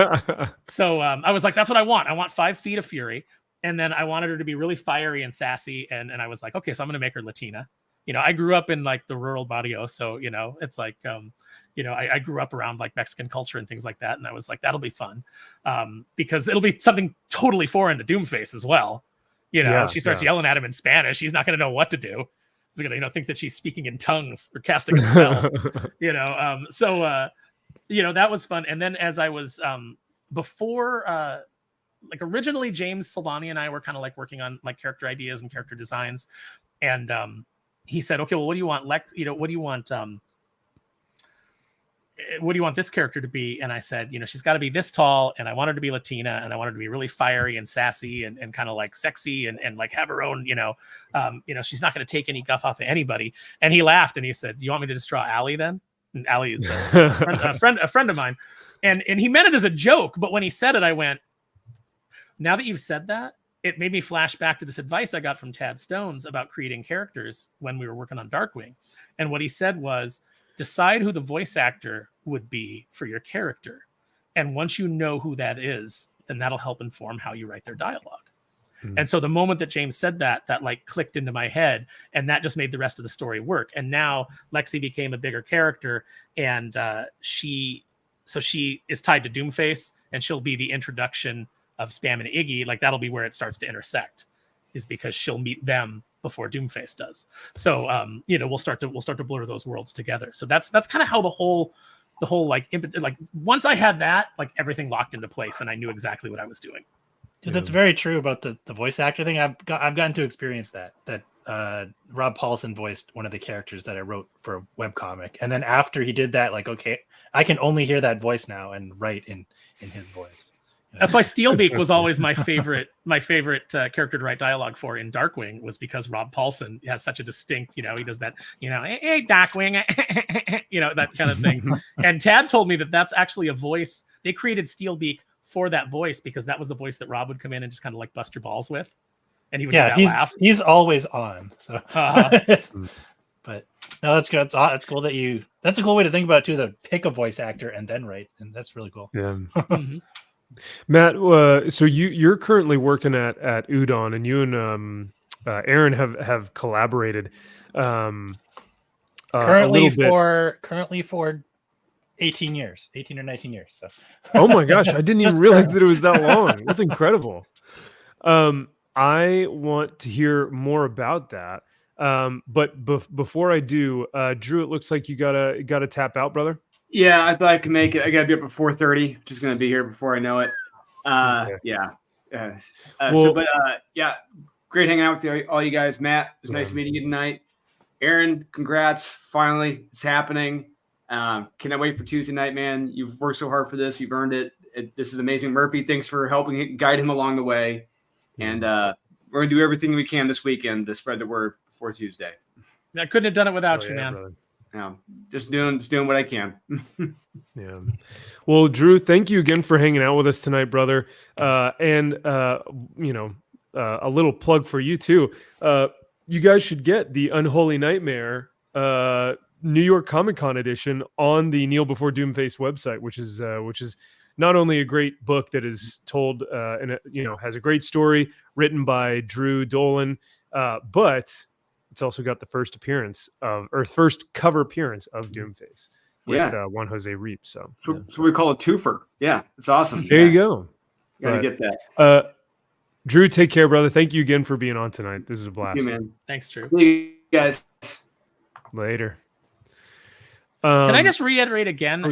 So I was like, that's what I want. I want 5 feet of fury. And then I wanted her to be really fiery and sassy. And I was like, okay, so I'm going to make her Latina. You know, I grew up in like the rural barrio. So, you know, it's like, you know, I grew up around like Mexican culture and things like that. And I was like, that'll be fun because it'll be something totally foreign to Doomface as well. You know, she starts yelling at him in Spanish. He's not going to know what to do. He's going to, you know, think that she's speaking in tongues or casting a spell, you know? So, you know, that was fun. And then as I was before, like originally James Solani and I were kind of like working on like character ideas and character designs. And he said, okay, well, what do you want Lex, you know, what do you want this character to be? And I said, you know, she's got to be this tall, and I want her to be Latina, and I want her to be really fiery and sassy and kind of like sexy and like have her own, you know, she's not going to take any guff off of anybody. And he laughed and he said, you want me to just draw Allie then? And Allie is a friend of mine. And he meant it as a joke, but when he said it, I went, now that you've said that, it made me flash back to this advice I got from Tad Stones about creating characters when we were working on Darkwing. And what he said was, decide who the voice actor would be for your character. And once you know who that is, then that'll help inform how you write their dialogue. And so the moment that James said that, that like clicked into my head, and that just made the rest of the story work. And now Lexi became a bigger character, and she is tied to Doomface, and she'll be the introduction of Spam and Iggy. Like that'll be where it starts to intersect, is because she'll meet them before Doomface does. So you know, we'll start to blur those worlds together. So that's kind of how the whole like once I had that, like everything locked into place, and I knew exactly what I was doing. Dude, that's very true about the voice actor thing. I've gotten to experience that Rob Paulson voiced one of the characters that I wrote for a webcomic, and then after he did that, like, okay, I can only hear that voice now and write in his voice. That's why Steelbeak was always my favorite character to write dialogue for in Darkwing, was because Rob Paulson has such a distinct, you know, he does that, you know, hey Darkwing, you know, that kind of thing. And Tad told me that that's actually a voice. They created Steelbeak for that voice because that was the voice that Rob would come in and just kind of like bust your balls with. And he would laugh. He's always on. So but no, that's good. It's cool that that's a cool way to think about it too, to pick a voice actor and then write. And that's really cool. Yeah. Matt, so you're currently working at Udon, and you and Aaron have collaborated currently for 18 or 19 years. So oh my gosh, I didn't even realize that it was that long. That's incredible. I want to hear more about that. But before I do, Drew, it looks like you gotta tap out, brother. Yeah, I thought I could make it. I got to be up at 4:30. Just going to be here before I know it. Okay. Yeah. Well, yeah, great hanging out with all you guys. Matt, it was nice meeting you tonight. Aaron, congrats. Finally, it's happening. Cannot wait for Tuesday night, man. You've worked so hard for this. You've earned it. This is amazing. Murphy, thanks for helping guide him along the way. And we're going to do everything we can this weekend to spread the word before Tuesday. I couldn't have done it without you, man. Brother. Yeah, just doing what I can. Yeah. Well, Drew, thank you again for hanging out with us tonight, brother. And you know, a little plug for you too. You guys should get the Unholy Nightmare New York Comic Con edition on the Kneel Before Doomface website, which is not only a great book that is told and has a great story written by Drew Dolan, but it's also got the first cover appearance of Doomface with Juan Jose Reap. So we call it twofer. Yeah, it's awesome. There you go. Gotta get that. Drew, take care, brother. Thank you again for being on tonight. This is a blast. Thank you, man. Thanks, Drew. See you guys. Later. Can I just reiterate again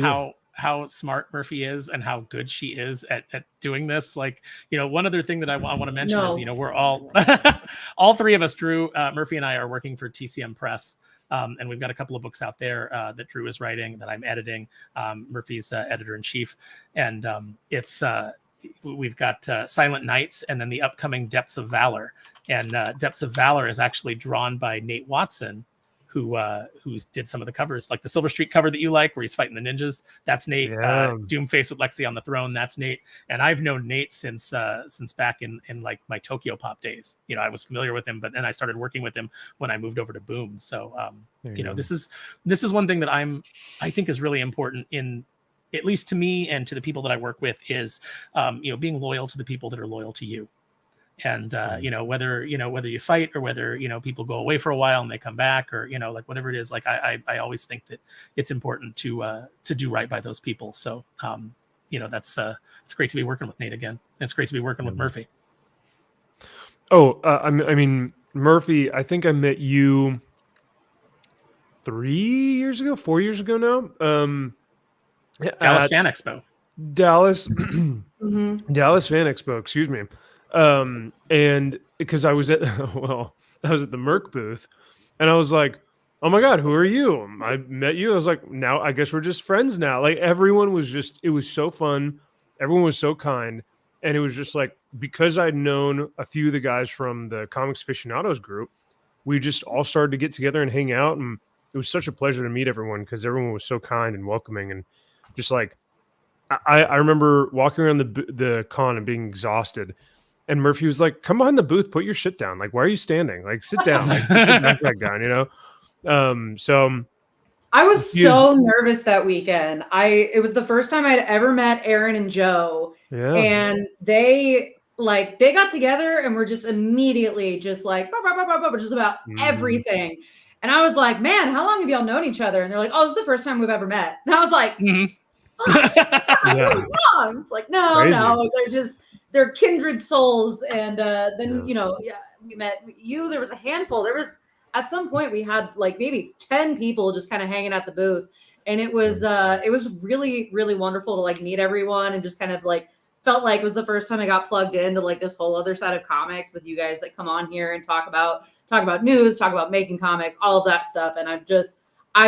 how smart Murphy is and how good she is at doing this? Like, one other thing that I want to mention is, we're all three of us, Drew, Murphy and I, are working for TCM Press. And we've got a couple of books out there that Drew is writing, that I'm editing. Murphy's editor in chief. And it's we've got Silent Nights, and then the upcoming Depths of Valor. And Depths of Valor is actually drawn by Nate Watson, who did some of the covers, like the Silver Streak cover that you like, where he's fighting the ninjas. That's Nate. Yeah. Doomface with Lexi on the throne. That's Nate. And I've known Nate since back in like my Tokyo Pop days. You know, I was familiar with him, but then I started working with him when I moved over to Boom. So you know, this is one thing that I think is really important, in at least to me and to the people that I work with, is you know, being loyal to the people that are loyal to you. And you know, whether you fight, or whether, you know, people go away for a while and they come back, or, you know, like whatever it is, like I always think that it's important to do right by those people. So you know, it's great to be working with Nate again. It's great to be working with Murphy. Oh, I mean, Murphy, I think I met you 4 years ago now. Dallas Fan Expo. Dallas Fan Expo, excuse me. And because I was at the Merc booth, and I was like, oh my God, who are you? I met you. I was like, now I guess we're just friends now. Like, everyone was just, it was so fun. Everyone was so kind. And it was just like, because I'd known a few of the guys from the Comics Aficionados group, we just all started to get together and hang out. And it was such a pleasure to meet everyone, because everyone was so kind and welcoming. And just like, I remember walking around the con and being exhausted. And Murphy was like, come behind the booth, put your shit down. Like, why are you standing? Like, sit down. Like, put your backpack down, you know? So I was so nervous that weekend. It was the first time I'd ever met Aaron and Joe. Yeah. And they got together and were just immediately just like, just about everything. And I was like, man, how long have y'all known each other? And they're like, oh, this is the first time we've ever met. And I was like, fuck, it's wrong. It's like, no, they're kindred souls. And then, you know, we met you. There was a handful. There was, at some point, we had like maybe 10 people just kind of hanging at the booth. And it was really, really wonderful to like meet everyone, and just kind of like felt like it was the first time I got plugged into like this whole other side of comics with you guys that come on here and talk about news, talk about making comics, all of that stuff. And I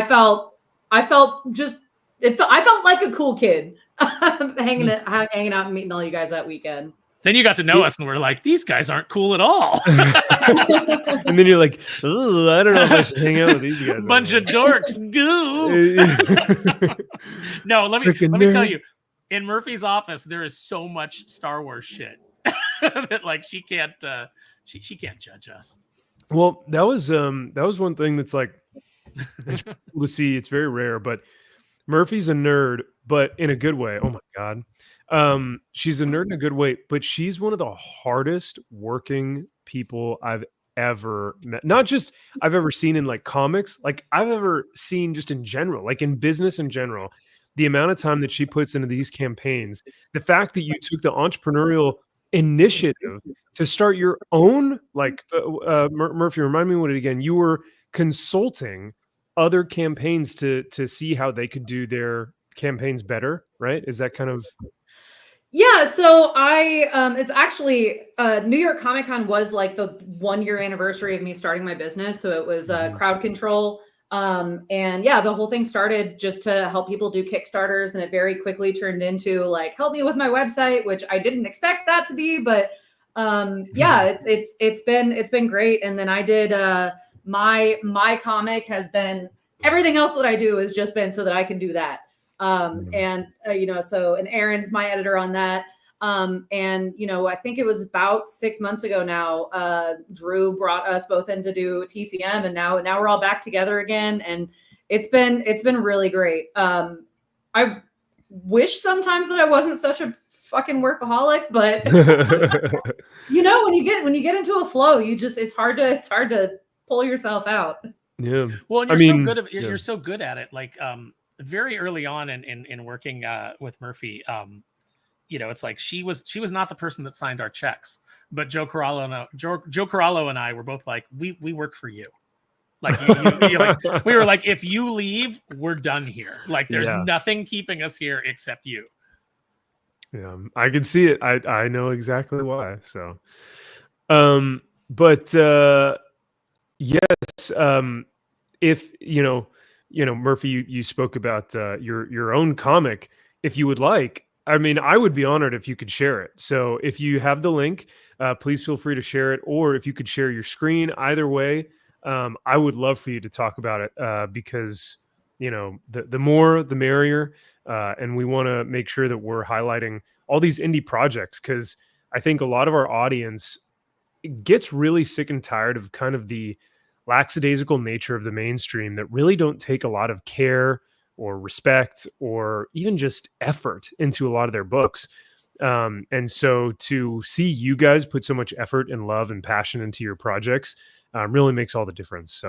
felt like a cool kid hanging out and meeting all you guys that weekend. Then you got to know us, and we're like, these guys aren't cool at all. And then you're like, oh, I don't know if I should hang out with these guys. Bunch of dorks. Goo. No, let me tell you, in Murphy's office, there is so much Star Wars shit that like she can't judge us. Well, that was one thing that's like, it's cool to see. It's very rare, but Murphy's a nerd, but in a good way. Oh my God. She's a nerd in a good way, but she's one of the hardest working people I've ever met. Not just I've ever seen in like comics, like I've ever seen just in general, like in business in general. The amount of time that she puts into these campaigns, the fact that you took the entrepreneurial initiative to start your own, like Murphy, remind me what it again. You were consulting other campaigns to see how they could do their campaigns better, right? Is that kind of? Yeah, so it's actually New York Comic Con was like the 1-year anniversary of me starting my business. So it was crowd control. And yeah, the whole thing started just to help people do Kickstarters, and it very quickly turned into like, help me with my website, which I didn't expect that to be, but yeah, it's been great. And then I did my comic has been, everything else that I do has just been so that I can do that. And you know, and Aaron's my editor on that. And you know, I think it was about 6 months ago now, Drew brought us both in to do TCM, and now we're all back together again. And it's been really great. I wish sometimes that I wasn't such a fucking workaholic, but you know, when you get into a flow, it's hard to pull yourself out. Yeah. Well, and you're so good at it. Like, very early on in working with Murphy, you know, it's like she was not the person that signed our checks, but Joe Corallo and I were both like, we work for you. Like, like, we were like, if you leave, we're done here. Like, there's nothing keeping us here except you. Yeah, I can see it. I know exactly why. So, but yes, if you know, Murphy, you spoke about your own comic. If you would like, I mean, I would be honored if you could share it. So if you have the link, please feel free to share it, or if you could share your screen. Either way, I would love for you to talk about it because the more the merrier, and we want to make sure that we're highlighting all these indie projects because I think a lot of our audience gets really sick and tired of kind of the lackadaisical nature of the mainstream that really don't take a lot of care or respect or even just effort into a lot of their books. And so to see you guys put so much effort and love and passion into your projects really makes all the difference.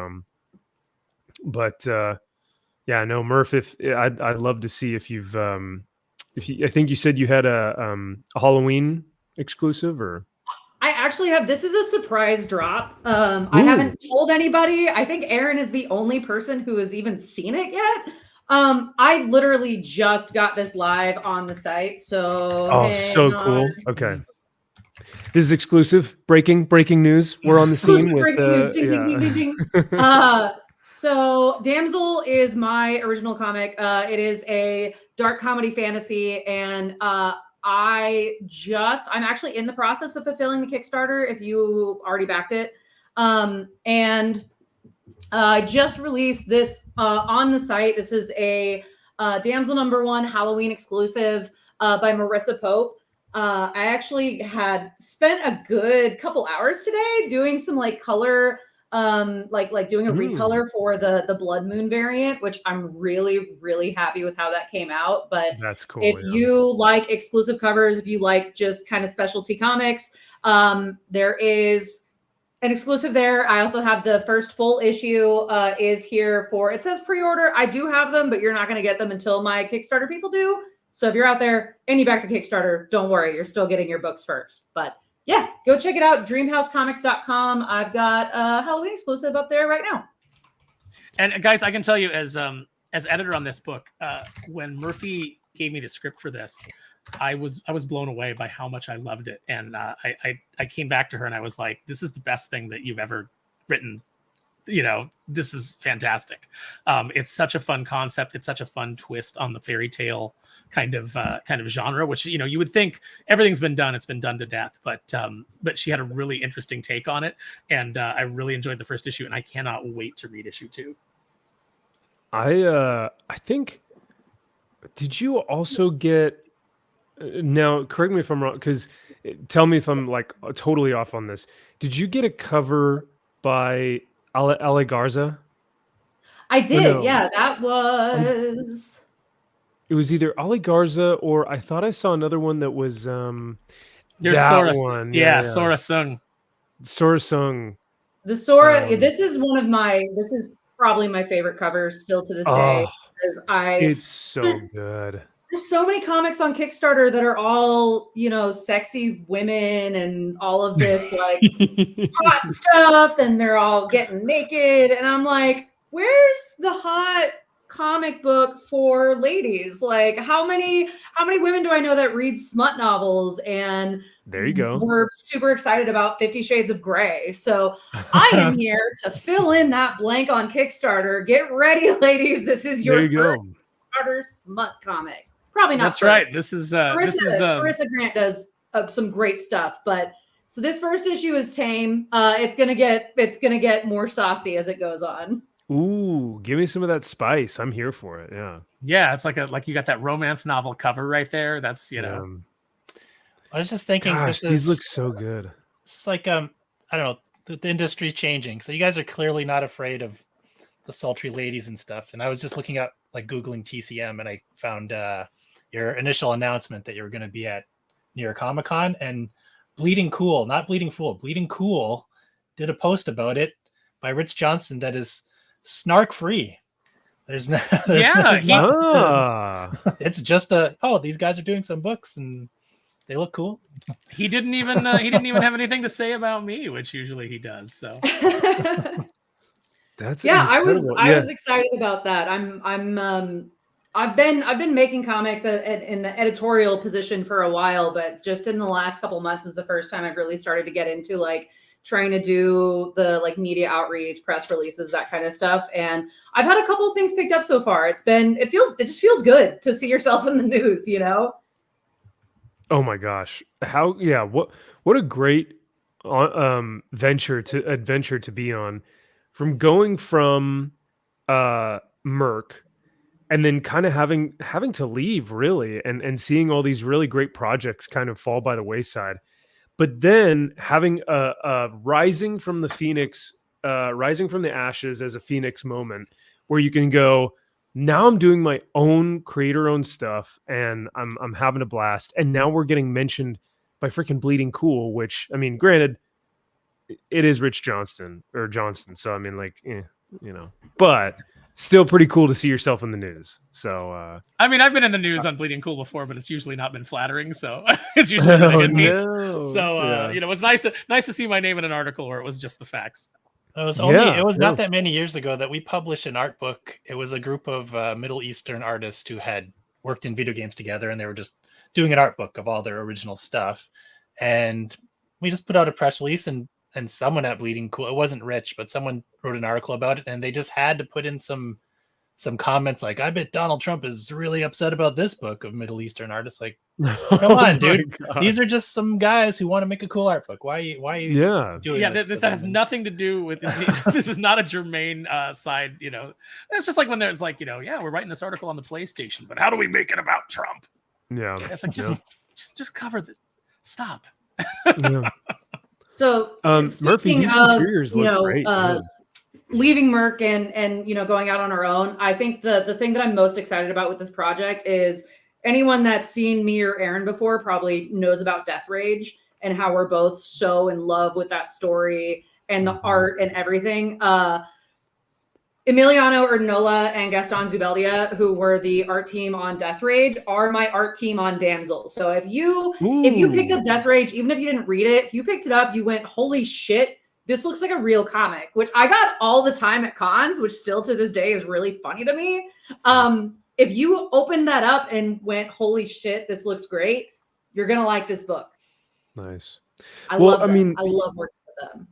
But yeah, no, Murph, if I'd love to see if you've I think you said you had a Halloween exclusive, or I actually have. This is a surprise drop. I haven't told anybody. I think Aaron is the only person who has even seen it yet. I literally just got this live on the site. So so cool. Okay. This is exclusive. Breaking news. We're on the scene with ding, ding, ding, ding, ding. So Damsel is my original comic. It is a dark comedy fantasy, and I'm actually in the process of fulfilling the Kickstarter if you already backed it. And I just released this on the site. This is a Damsel #1 Halloween exclusive by Marissa Pope. I actually had spent a good couple hours today doing some like color, like doing a recolor for the Blood Moon variant, which I'm really, really happy with how that came out. But that's cool. If you like exclusive covers, if you like just kind of specialty comics, there is an exclusive there. I also have the first full issue is here for, it says pre-order. I do have them, but you're not going to get them until my Kickstarter people do. So if you're out there and you back the Kickstarter, don't worry, you're still getting your books first. But yeah, go check it out, dreamhousecomics.com. I've got a Halloween exclusive up there right now. And guys, I can tell you as editor on this book, when Murphy gave me the script for this, I was blown away by how much I loved it. And I came back to her and I was like, this is the best thing that you've ever written. This is fantastic. It's such a fun concept. It's such a fun twist on the fairy tale kind of genre, which you would think everything's been done, it's been done to death, but she had a really interesting take on it, and I really enjoyed the first issue, and I cannot wait to read issue 2. I think, did you also get, now correct me if I'm wrong, because tell me if I'm like totally off on this, did you get a cover by Ale Garza? I did. Yeah, that was. It was either Ali Garza or I thought I saw another one that was there's that Sora, one. Yeah, Sora Sung. Sora Sung. The Sora, this is probably my favorite covers still to this day. Because it's so good. There's so many comics on Kickstarter that are all, sexy women and all of this like hot stuff, and they're all getting naked. And I'm like, where's the hot comic book for ladies? Like how many women do I know that read smut novels? And there you go. We're super excited about 50 Shades of Grey. So I am here to fill in that blank on Kickstarter. Get ready, ladies. This is your first Kickstarter smut comic. Probably not. That's first. right. This is Marissa Grant does some great stuff, but so this first issue is tame. It's gonna get more saucy as it goes on. Ooh, give me some of that spice. I'm here for it. Yeah. Yeah, it's like you got that romance novel cover right there. That's I was just thinking, these look so good. It's like I don't know, the industry's changing. So you guys are clearly not afraid of the sultry ladies and stuff. And I was just looking up, like Googling TCM, and I found your initial announcement that you were going to be at New York Comic Con, and Bleeding Cool, not Bleeding Fool, Bleeding Cool did a post about it by Rich Johnson that is snark free. It's just these guys are doing some books and they look cool. He didn't even have anything to say about me, which usually he does. So that's I was excited about that. I've been making comics in the editorial position for a while, but just in the last couple months is the first time I've really started to get into like trying to do the like media outreach, press releases, that kind of stuff. And I've had a couple of things picked up so far. It just feels good to see yourself in the news, Oh my gosh. How yeah, what a great adventure to be on. From going from Merc and then kind of having to leave really and seeing all these really great projects kind of fall by the wayside. But then having a rising from the phoenix, rising from the ashes as a phoenix moment where you can go, now I'm doing my own creator owned stuff and I'm having a blast. And now we're getting mentioned by freaking Bleeding Cool, which I mean, granted, it is Rich Johnston or Johnston. So I mean, like, but still pretty cool to see yourself in the news. So I mean, I've been in the news on Bleeding Cool before, but it's usually not been flattering. So it's usually been a hit piece. no. So you know, it's nice to see my name in an article where it was just the facts. It was not that many years ago that we published an art book. It was a group of Middle Eastern artists who had worked in video games together, and they were just doing an art book of all their original stuff. And we just put out a press release, and someone at Bleeding Cool, it wasn't Rich, but someone wrote an article about it, and they just had to put in some comments like, I bet Donald Trump is really upset about this book of Middle Eastern artists. Like, come on, dude. These are just some guys who want to make a cool art book. Why are you doing this? That has nothing to do with this is not a germane side, you know. It's just like when there's like, we're writing this article on the PlayStation, but how do we make it about Trump? Yeah. It's like just cover the stop. Yeah. So Murphy, these interiors look great. Leaving Merc and going out on our own, I think the thing that I'm most excited about with this project is anyone that's seen me or Aaron before probably knows about Death Rage and how we're both so in love with that story and the art and everything. Emiliano Erdnola and Gaston Zubeldia, who were the art team on Death Rage, are my art team on Damsel. So if you picked up Death Rage, even if you didn't read it, if you picked it up, you went, holy shit, this looks like a real comic, which I got all the time at cons, which still to this day is really funny to me. If you opened that up and went, holy shit, this looks great, you're going to like this book. Nice. I love working with them.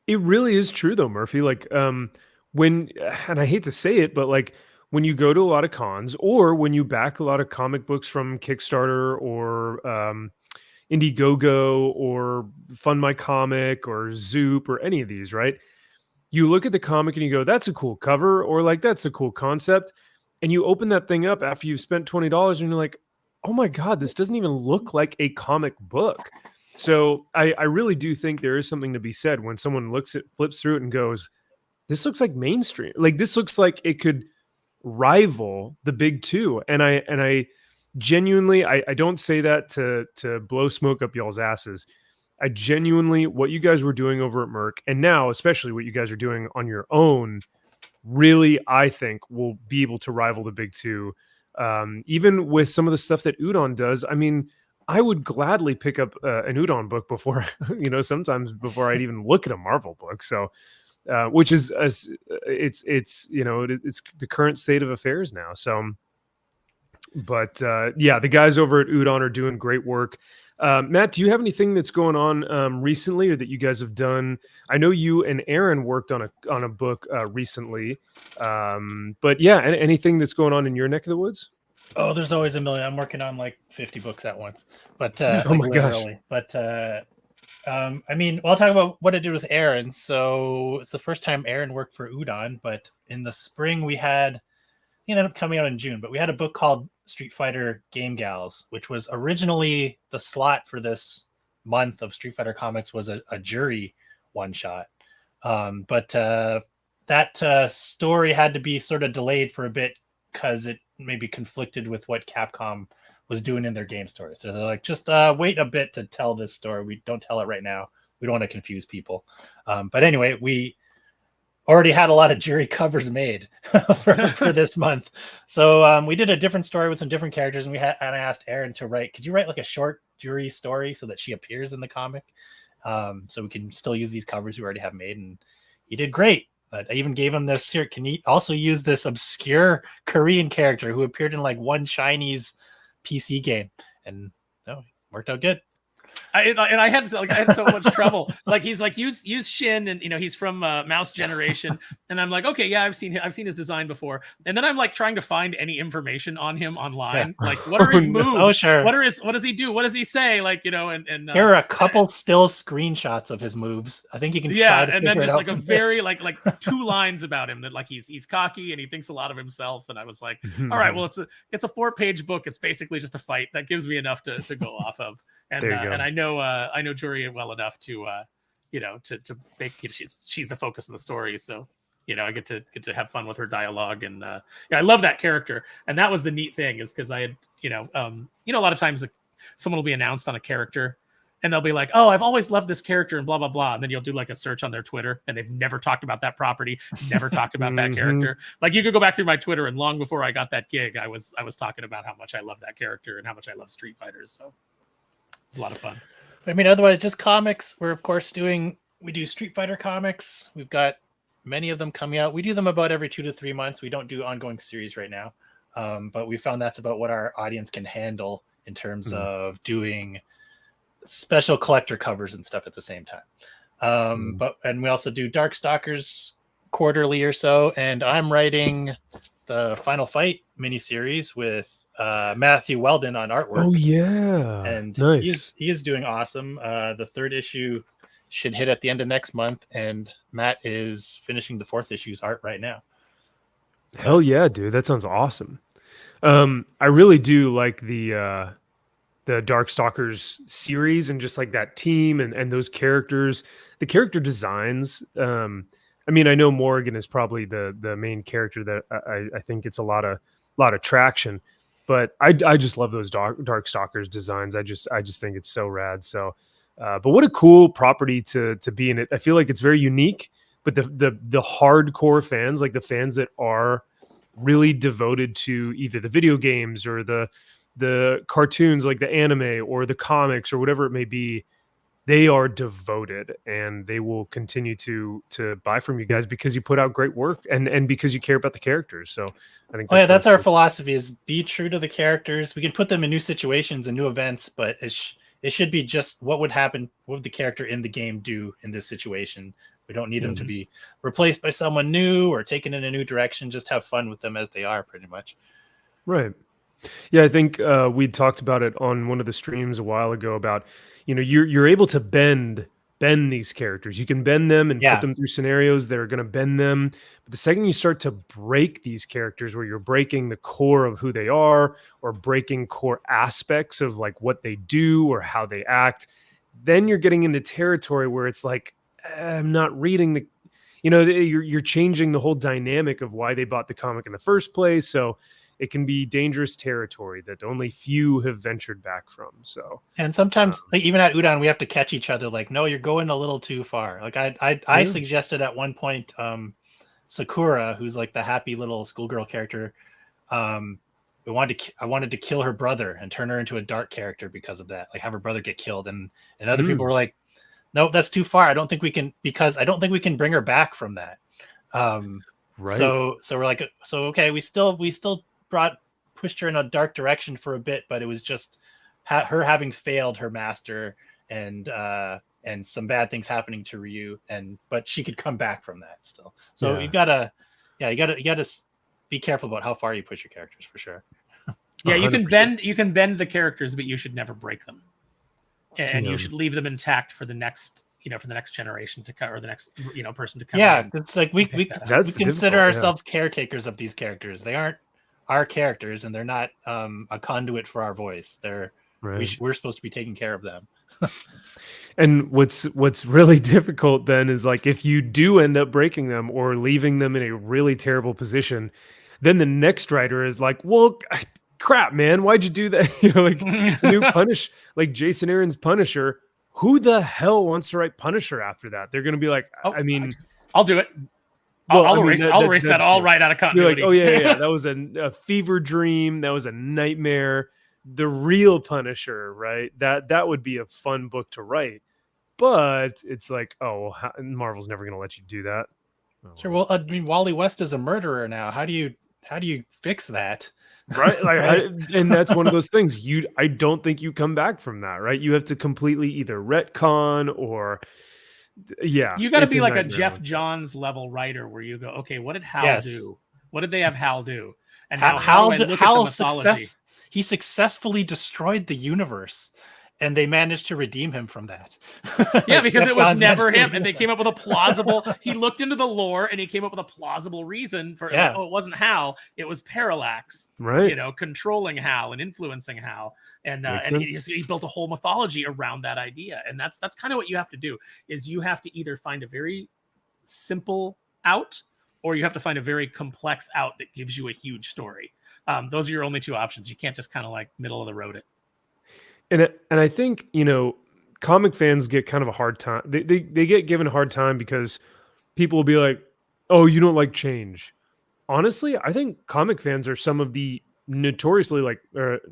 It really is true though, Murphy. Like, and I hate to say it, but like when you go to a lot of cons or when you back a lot of comic books from Kickstarter or Indiegogo or Fund My Comic or Zoop or any of these, right? You look at the comic and you go, that's a cool cover, or like, that's a cool concept. And you open that thing up after you've spent $20 and you're like, oh my God, this doesn't even look like a comic book. So I really do think there is something to be said when someone flips through it and goes, this looks like mainstream. Like this looks like it could rival the big two. And I genuinely, I don't say that to blow smoke up y'all's asses. I genuinely, what you guys were doing over at Merc, and now especially what you guys are doing on your own, really, I think will be able to rival the big two. Even with some of the stuff that Udon does. I mean, I would gladly pick up an Udon book before, sometimes before I'd even look at a Marvel book. So, which is it's the current state of affairs now. So, but the guys over at Udon are doing great work. Matt, do you have anything that's going on recently or that you guys have done? I know you and Aaron worked on a book recently, but yeah, anything that's going on in your neck of the woods? Oh, there's always a million. I'm working on like 50 books at once, but oh my gosh! But I mean, I'll talk about what I did with Aaron. So it's the first time Aaron worked for Udon, but in the spring we had. It ended up coming out in June, but we had a book called Street Fighter Game Gals, which was originally the slot for this month of Street Fighter comics was a jury one shot. But that story had to be sort of delayed for a bit because it maybe conflicted with what Capcom was doing in their game story. So they're like, just wait a bit to tell this story. We don't tell it right now. We don't want to confuse people. But anyway, we already had a lot of jury covers made for this month. So we did a different story with some different characters, and I asked Aaron to write, could you write like a short jury story so that she appears in the comic? So we can still use these covers we already have made. And he did great. I even gave him this here. Can you also use this obscure Korean character who appeared in like one Chinese PC game? And no, worked out good. I had so much trouble. Like he's like use Shin, and he's from Mouse Generation, and I'm like, okay, yeah, I've seen his design before, and then I'm like trying to find any information on him online, like what are his moves? Oh sure. What does he do? What does he say? Like and there are a couple still screenshots of his moves. I think you can try to and then just like a this. very like 2 lines about him that like he's cocky and he thinks a lot of himself, and I was like, all right, well it's a 4-page book. It's basically just a fight. That gives me enough to go off of. And and I know Juria well enough to to make she's the focus of the story, so I get to have fun with her dialogue, and I love that character. And that was the neat thing, is because I had a lot of times someone will be announced on a character and they'll be like, oh, I've always loved this character and blah blah blah, and then you'll do like a search on their Twitter and they've never talked about that property, never talked about that character. Like you could go back through my Twitter, and long before I got that gig, I was talking about how much I love that character and how much I love Street Fighters. So it's a lot of fun. I mean, otherwise, just comics. We're of course we do Street Fighter comics. We've got many of them coming out. We do them about every 2 to 3 months. We don't do ongoing series right now, but we found that's about what our audience can handle in terms of doing special collector covers and stuff at the same time. And we also do Darkstalkers quarterly or so. And I'm writing the Final Fight miniseries with Matthew Weldon on artwork. Oh yeah, and nice. he is doing awesome. The 3rd issue should hit at the end of next month, and Matt is finishing the 4th issue's art right now. Hell yeah, dude, that sounds awesome. I really do like the Darkstalkers series, and just like that team and those characters, the character designs. I mean, I know Morrigan is probably the main character that I think gets a lot of traction. But I just love those Darkstalkers designs. I just think it's so rad. So, but what a cool property to be in it. I feel like it's very unique. But the hardcore fans, like the fans that are really devoted to either the video games or the cartoons, like the anime or the comics or whatever it may be, they are devoted, and they will continue to buy from you guys because you put out great work and because you care about the characters. So I think that's our philosophy, is be true to the characters. We can put them in new situations and new events, but it should be just what would happen, what would the character in the game do in this situation. We don't need them to be replaced by someone new or taken in a new direction. Just have fun with them as they are, pretty much. Right. Yeah, I think we talked about it on one of the streams a while ago about, you're able to bend these characters. You can bend them and put them through scenarios that are going to bend them. But the second you start to break these characters, where you're breaking the core of who they are or breaking core aspects of like what they do or how they act, then you're getting into territory where it's like, I'm not reading the, you're changing the whole dynamic of why they bought the comic in the first place. So it can be dangerous territory that only few have ventured back from. So, and sometimes like even at Udon, we have to catch each other. Like, no, you're going a little too far. Like I suggested at one point, Sakura, who's like the happy little schoolgirl character. I wanted to kill her brother and turn her into a dark character because of that. Like have her brother get killed. And other people were like, nope, that's too far. I don't think we can bring her back from that. Right. So we're like, okay, we still pushed her in a dark direction for a bit, but it was just her having failed her master and some bad things happening to Ryu, but she could come back from that still. So you gotta be careful about how far you push your characters, for sure. Yeah, you can bend the characters, but you should never break them, and you should leave them intact for the next generation to come, or the next person to come. Yeah, it's like we consider ourselves caretakers of these characters. They aren't our characters, and they're not a conduit for our voice. We're supposed to be taking care of them. And what's really difficult then is like if you do end up breaking them or leaving them in a really terrible position, then the next writer is like, well, crap, man, why'd you do that? Like like Jason Aaron's Punisher. Who the hell wants to write Punisher after that? They're going to be like, I'll do it. I'll erase that all right out of continuity. Like, oh yeah, that was a fever dream. That was a nightmare. The real Punisher, right? That would be a fun book to write. But it's like, Marvel's never going to let you do that. Sure. Well, I mean, Wally West is a murderer now. How do you how do you fix that? Right. Like, Right? and that's one of those things I don't think you come back from that, right? You have to completely either retcon or yeah, You got to it's be like a nightmare Jeff like that. Johns level writer where you go, okay, what did Hal Yes. do? What did they have Hal do? And now how do I look at the Hal mythology? he successfully destroyed the universe, and they managed to redeem him from that. Yeah, Like, because Jeff it was Johns never managed to him, and redeem they him. came up with a plausible. He looked into the lore, and he came up with a plausible reason for. Yeah. Like, oh, it wasn't Hal; it was Parallax, Right. controlling Hal and influencing Hal, and Makes he built a whole mythology around that idea, and that's kind of what you have to do. Is you have to either find a very simple out, or you have to find a very complex out that gives you a huge story. Those are your only two options. You can't just kind of like middle of the road it. And I think, comic fans get kind of a hard time. They get given a hard time because people will be like, "Oh, you don't like change." Honestly, I think comic fans are some of the notoriously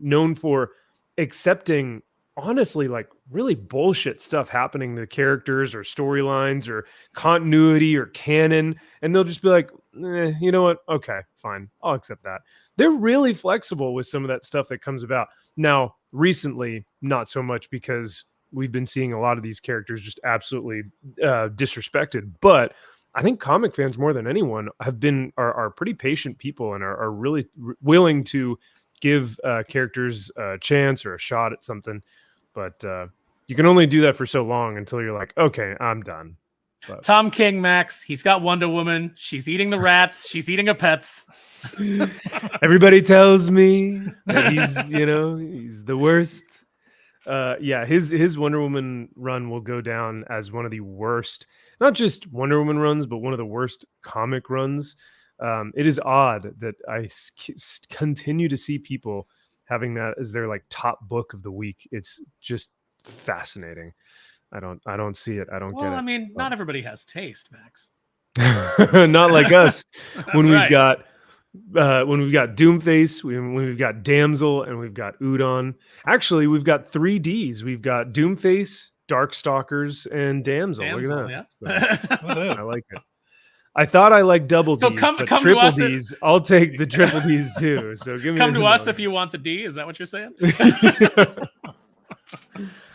known for accepting honestly like really bullshit stuff happening to characters or storylines or continuity or canon, and they'll just be like, you know what? Okay, fine, I'll accept that. They're really flexible with some of that stuff that comes about. Now, recently, not so much because we've been seeing a lot of these characters just absolutely disrespected, but I think comic fans more than anyone are pretty patient people and are really willing to give characters a chance or a shot at something. But you can only do that for so long until you're like, okay, I'm done. But Tom King, Max, he's got Wonder Woman. She's eating the rats. She's eating her pets. everybody tells me that he's the worst. Yeah, his Wonder Woman run will go down as one of the worst, not just Wonder Woman runs, but one of the worst comic runs. It is odd that I continue to see people having that as their like top book of the week. It's just fascinating. I don't see it. I don't get it. Well, I mean, not everybody has taste, Max. Not like us when we've right. got Doomface, when we've got Damsel, and we've got Udon. Actually, we've got 3 Ds. We've got Doomface, Darkstalkers, and Damsel. Look at that. Yeah. So, I like it. I thought I liked double So Ds, come but to triple us Ds. I'll take the triple Ds too. So give me come to us if you want the D. Is that what you're saying?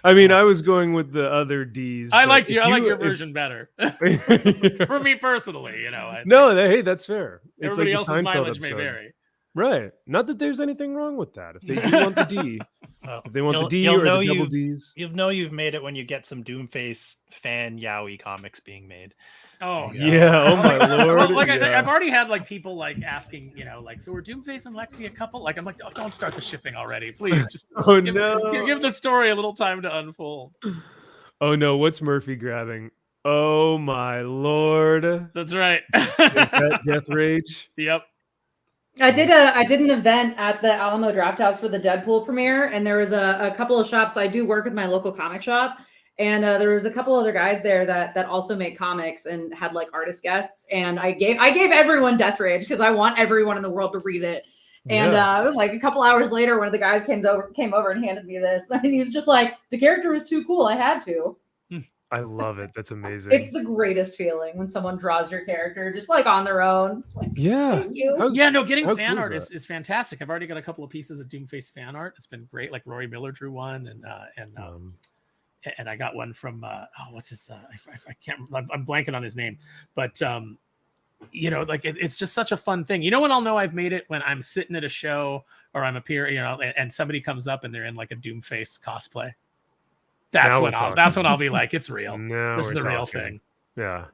I mean, I was going with the other Ds. I like your version better. For me personally, Hey, that's fair. It's everybody like the else's Seinfeld mileage episode. may vary. Right. Not that there's anything wrong with that. If they do want the D, if they want the D you'll or know the double Ds. You'll know you've made it when you get some Doomface fan yaoi comics being made. Oh yeah! Oh my lord! Well, like I said, I've already had like people like asking, so we're Doomface and Lexi a couple? Like I'm like, oh, don't start the shipping already, please. Just give the story a little time to unfold. Oh no! What's Murphy grabbing? Oh my lord! That's right. Is that Death Rage? Yep. I did an event at the Alamo Draft House for the Deadpool premiere, and there was a couple of shops. So I do work with my local comic shop, and there was a couple other guys there that also make comics and had like artist guests. And I gave everyone Death Rage because I want everyone in the world to read it. And like a couple hours later, one of the guys came over and handed me this, and he was just like, "The character was too cool. I had to." I love it. That's amazing. It's the greatest feeling when someone draws your character just like on their own. Like, yeah. Thank you. Getting fan art is fantastic. I've already got a couple of pieces of Doomface fan art. It's been great. Like Rory Miller drew one, and I got one from what's his I can't, I'm blanking on his name, but like it's just such a fun thing. When I'll know I've made it? When I'm sitting at a show or I'm up here, and somebody comes up and they're in like a Doomface cosplay. That's when I'll be like, it's real. This is a real thing. Yeah.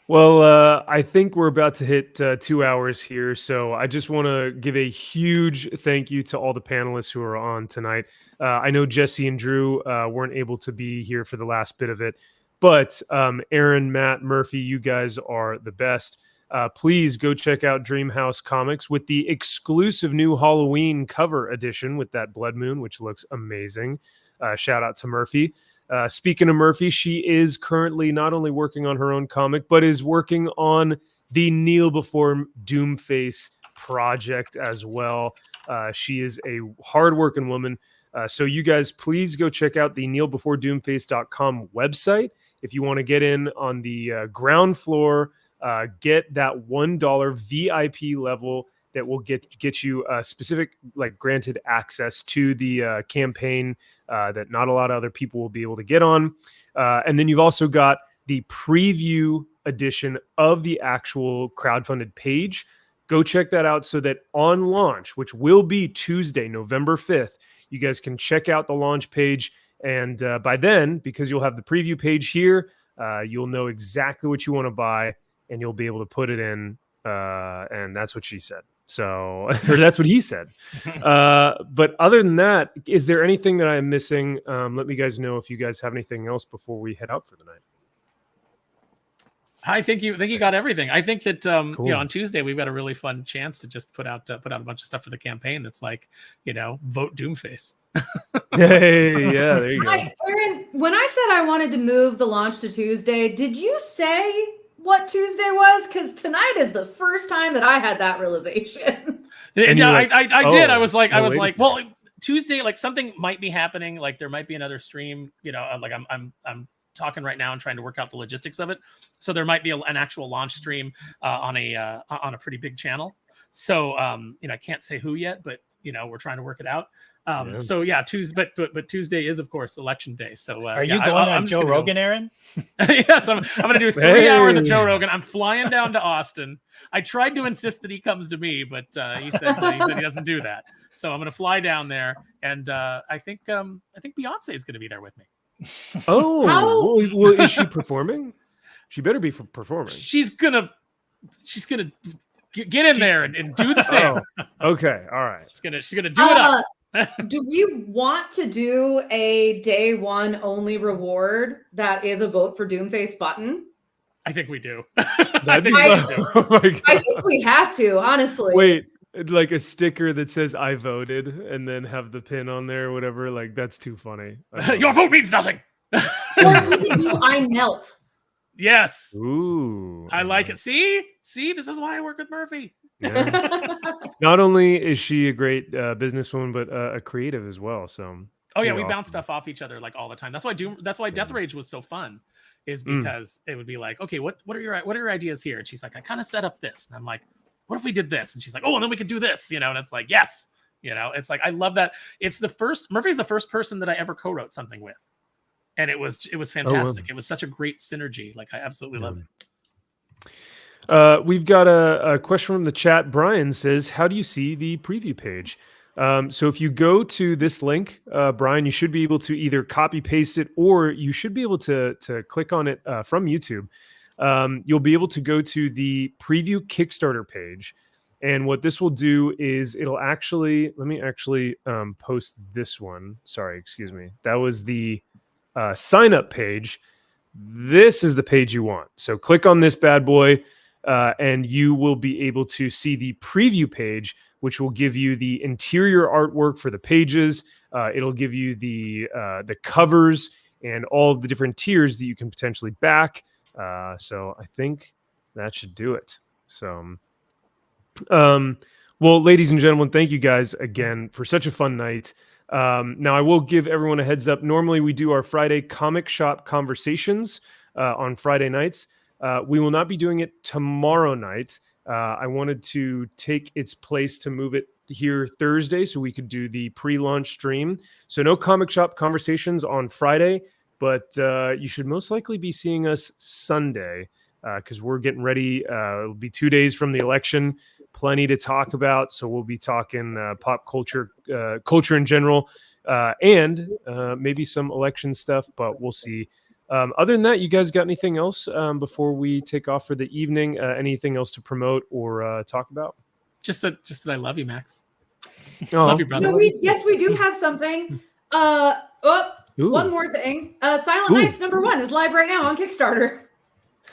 Well, I think we're about to hit 2 hours here. So I just want to give a huge thank you to all the panelists who are on tonight. I know Jesse and Drew weren't able to be here for the last bit of it, but Aaron, Matt, Murphy, you guys are the best. Please go check out Dreamhouse Comics with the exclusive new Halloween cover edition with that blood moon, which looks amazing. Shout out to Murphy. Speaking of Murphy, she is currently not only working on her own comic, but is working on the Kneel Before Doomface project as well. She is a hardworking woman. So you guys, please go check out the kneelbeforedoomface.com website if you want to get in on the ground floor get that $1 VIP level that will get you specific, like, granted access to the campaign that not a lot of other people will be able to get on. And then you've also got the preview edition of the actual crowdfunded page. Go check that out so that on launch, which will be Tuesday, November 5th, you guys can check out the launch page. And by then, because you'll have the preview page here, you'll know exactly what you want to buy, and you'll be able to put it in. And that's what she said. So, or that's what he said. But other than that, is there anything that I'm missing? Let me guys know if you guys have anything else before we head out for the night. I think you got everything. I think that Cool. you know, on Tuesday we've got a really fun chance to just put out a bunch of stuff for the campaign. That's like, you know, vote Doomface. Hey, yeah, there you go. Aaron, when I said I wanted to move the launch to Tuesday, did you say what Tuesday was? Because tonight is the first time that I had that realization. And Yeah, you're like, I did. I oh, was like, no, wait a well, second. Tuesday, like something might be happening. Like there might be another stream. You know, like I'm talking right now and trying to work out the logistics of it. So there might be an actual launch stream on a pretty big channel. So you know, I can't say who yet, but you know, we're trying to work it out. Yeah. So yeah, Tuesday, but Tuesday is of course election day. So Are yeah, you going I'm on just Joe gonna go. Rogan, Aaron? Yes, I'm gonna do 3 hours of Joe Hey. Rogan. I'm flying down to Austin. I tried to insist that he comes to me, but he said he doesn't do that. So I'm gonna fly down there, and I think Beyonce is gonna be there with me. Oh, well, is she performing? She better be performing. She's gonna get in there and do the thing. Oh, okay, all right. She's gonna do it up. Do we want to do a day one only reward that is a vote for Doomface button? I think we do. That'd be I- fun. Oh my God. I think we have to, honestly. Wait, like a sticker that says "I voted" and then have the pin on there or whatever. Like, that's too funny. Your vote means nothing. Or we can do I knelt. Yes. Ooh, I like it. See, this is why I work with Murphy. Yeah. Not only is she a great businesswoman, but a creative as well. So, Oh yeah, you we know, bounce stuff off each other like all the time. That's why Death Rage was so fun, is because it would be like, okay, what are your ideas here? And she's like, I kind of set up this, and I'm like, what if we did this? And she's like, oh, and then we could do this, you know? And it's like, yes, you know, it's like I love that. It's Murphy's the first person that I ever co-wrote something with, and it was fantastic. It was such a great synergy. Like I absolutely love it. We've got a question from the chat. Brian says, how do you see the preview page? So if you go to this link, Brian, you should be able to either copy paste it, or you should be able to click on it from YouTube. You'll be able to go to the preview Kickstarter page. And what this will do is it'll actually, let me actually post this one. Sorry, excuse me. That was the sign up page. This is the page you want. So click on this bad boy. And you will be able to see the preview page, which will give you the interior artwork for the pages. It'll give you the covers and all of the different tiers that you can potentially back. So I think that should do it. So, well, ladies and gentlemen, thank you guys again for such a fun night. Now, I will give everyone a heads up. Normally, we do our Friday comic shop conversations on Friday nights. We will not be doing it tomorrow night. I wanted to take its place to move it here Thursday so we could do the pre-launch stream. So no comic shop conversations on Friday, but you should most likely be seeing us Sunday because we're getting ready. It'll be 2 days from the election. Plenty to talk about. So we'll be talking pop culture, culture in general, and maybe some election stuff, but we'll see. Other than that, you guys got anything else before we take off for the evening? Anything else to promote or talk about? Just that I love you, Max. Oh, Love you, brother. No, yes, we do have something. One more thing. Silent Nights #1 is live right now on Kickstarter.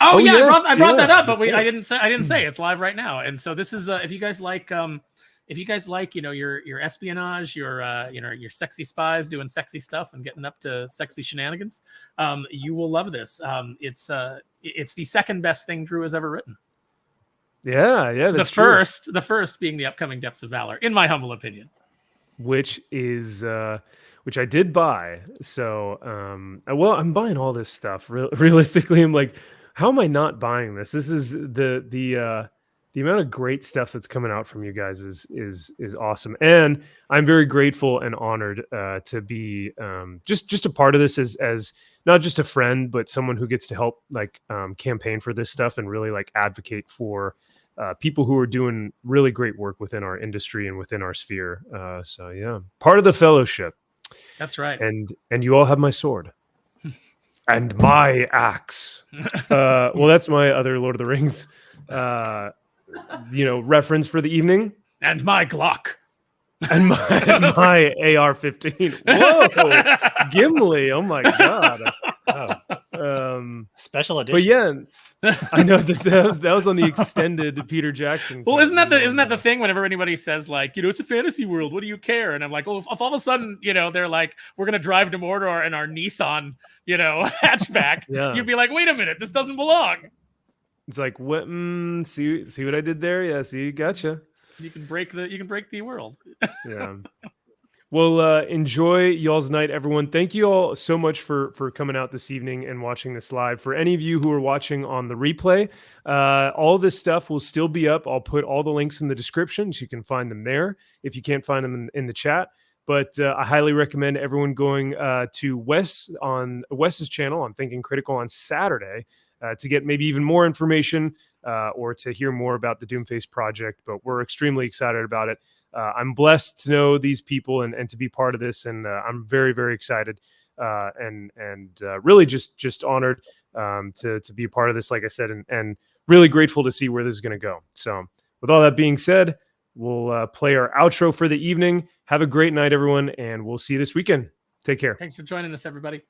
Oh yeah, yes, I brought that yeah. up, but I didn't say it's live right now. And so this is if you guys like you know your espionage, your sexy spies doing sexy stuff and getting up to sexy shenanigans, you will love this. It's the second best thing Drew has ever written. Yeah, that's true. The first being the upcoming Depths of Valor, in my humble opinion. Which I did buy. So, well, I'm buying all this stuff. Realistically, I'm like, how am I not buying this? This is the amount of great stuff that's coming out from you guys is awesome, and I'm very grateful and honored to be just a part of this as not just a friend, but someone who gets to help like campaign for this stuff and really like advocate for people who are doing really great work within our industry and within our sphere. So yeah, part of the fellowship. That's right. And you all have my sword and my axe. Well, that's my other Lord of the Rings, reference for the evening. And my Glock. And my AR-15. Whoa, Gimli! Oh my god! Special edition. But yeah, I know that was on the extended Peter Jackson. Well, isn't that the thing? Whenever anybody says like, it's a fantasy world, what do you care? And I'm like, well, if all of a sudden, they're like, we're gonna drive to Mordor in our Nissan, hatchback, you'd be like, wait a minute, this doesn't belong. It's like, what? See what I did there? Yeah, see, gotcha. You can break the world. Yeah. Well, enjoy y'all's night, everyone. Thank you all so much for coming out this evening and watching this live. For any of you who are watching on the replay, all this stuff will still be up. I'll put all the links in the description so you can find them there if you can't find them in the chat. But I highly recommend everyone going to Wes's channel on Thinking Critical on Saturday to get maybe even more information or to hear more about the Doomface project. But we're extremely excited about it. I'm blessed to know these people and to be part of this, and I'm very, very excited and really just honored to be a part of this, like I said, and really grateful to see where this is going to go. So with all that being said, we'll play our outro for the evening. Have a great night, everyone, and we'll see you this weekend. Take care. Thanks for joining us, everybody.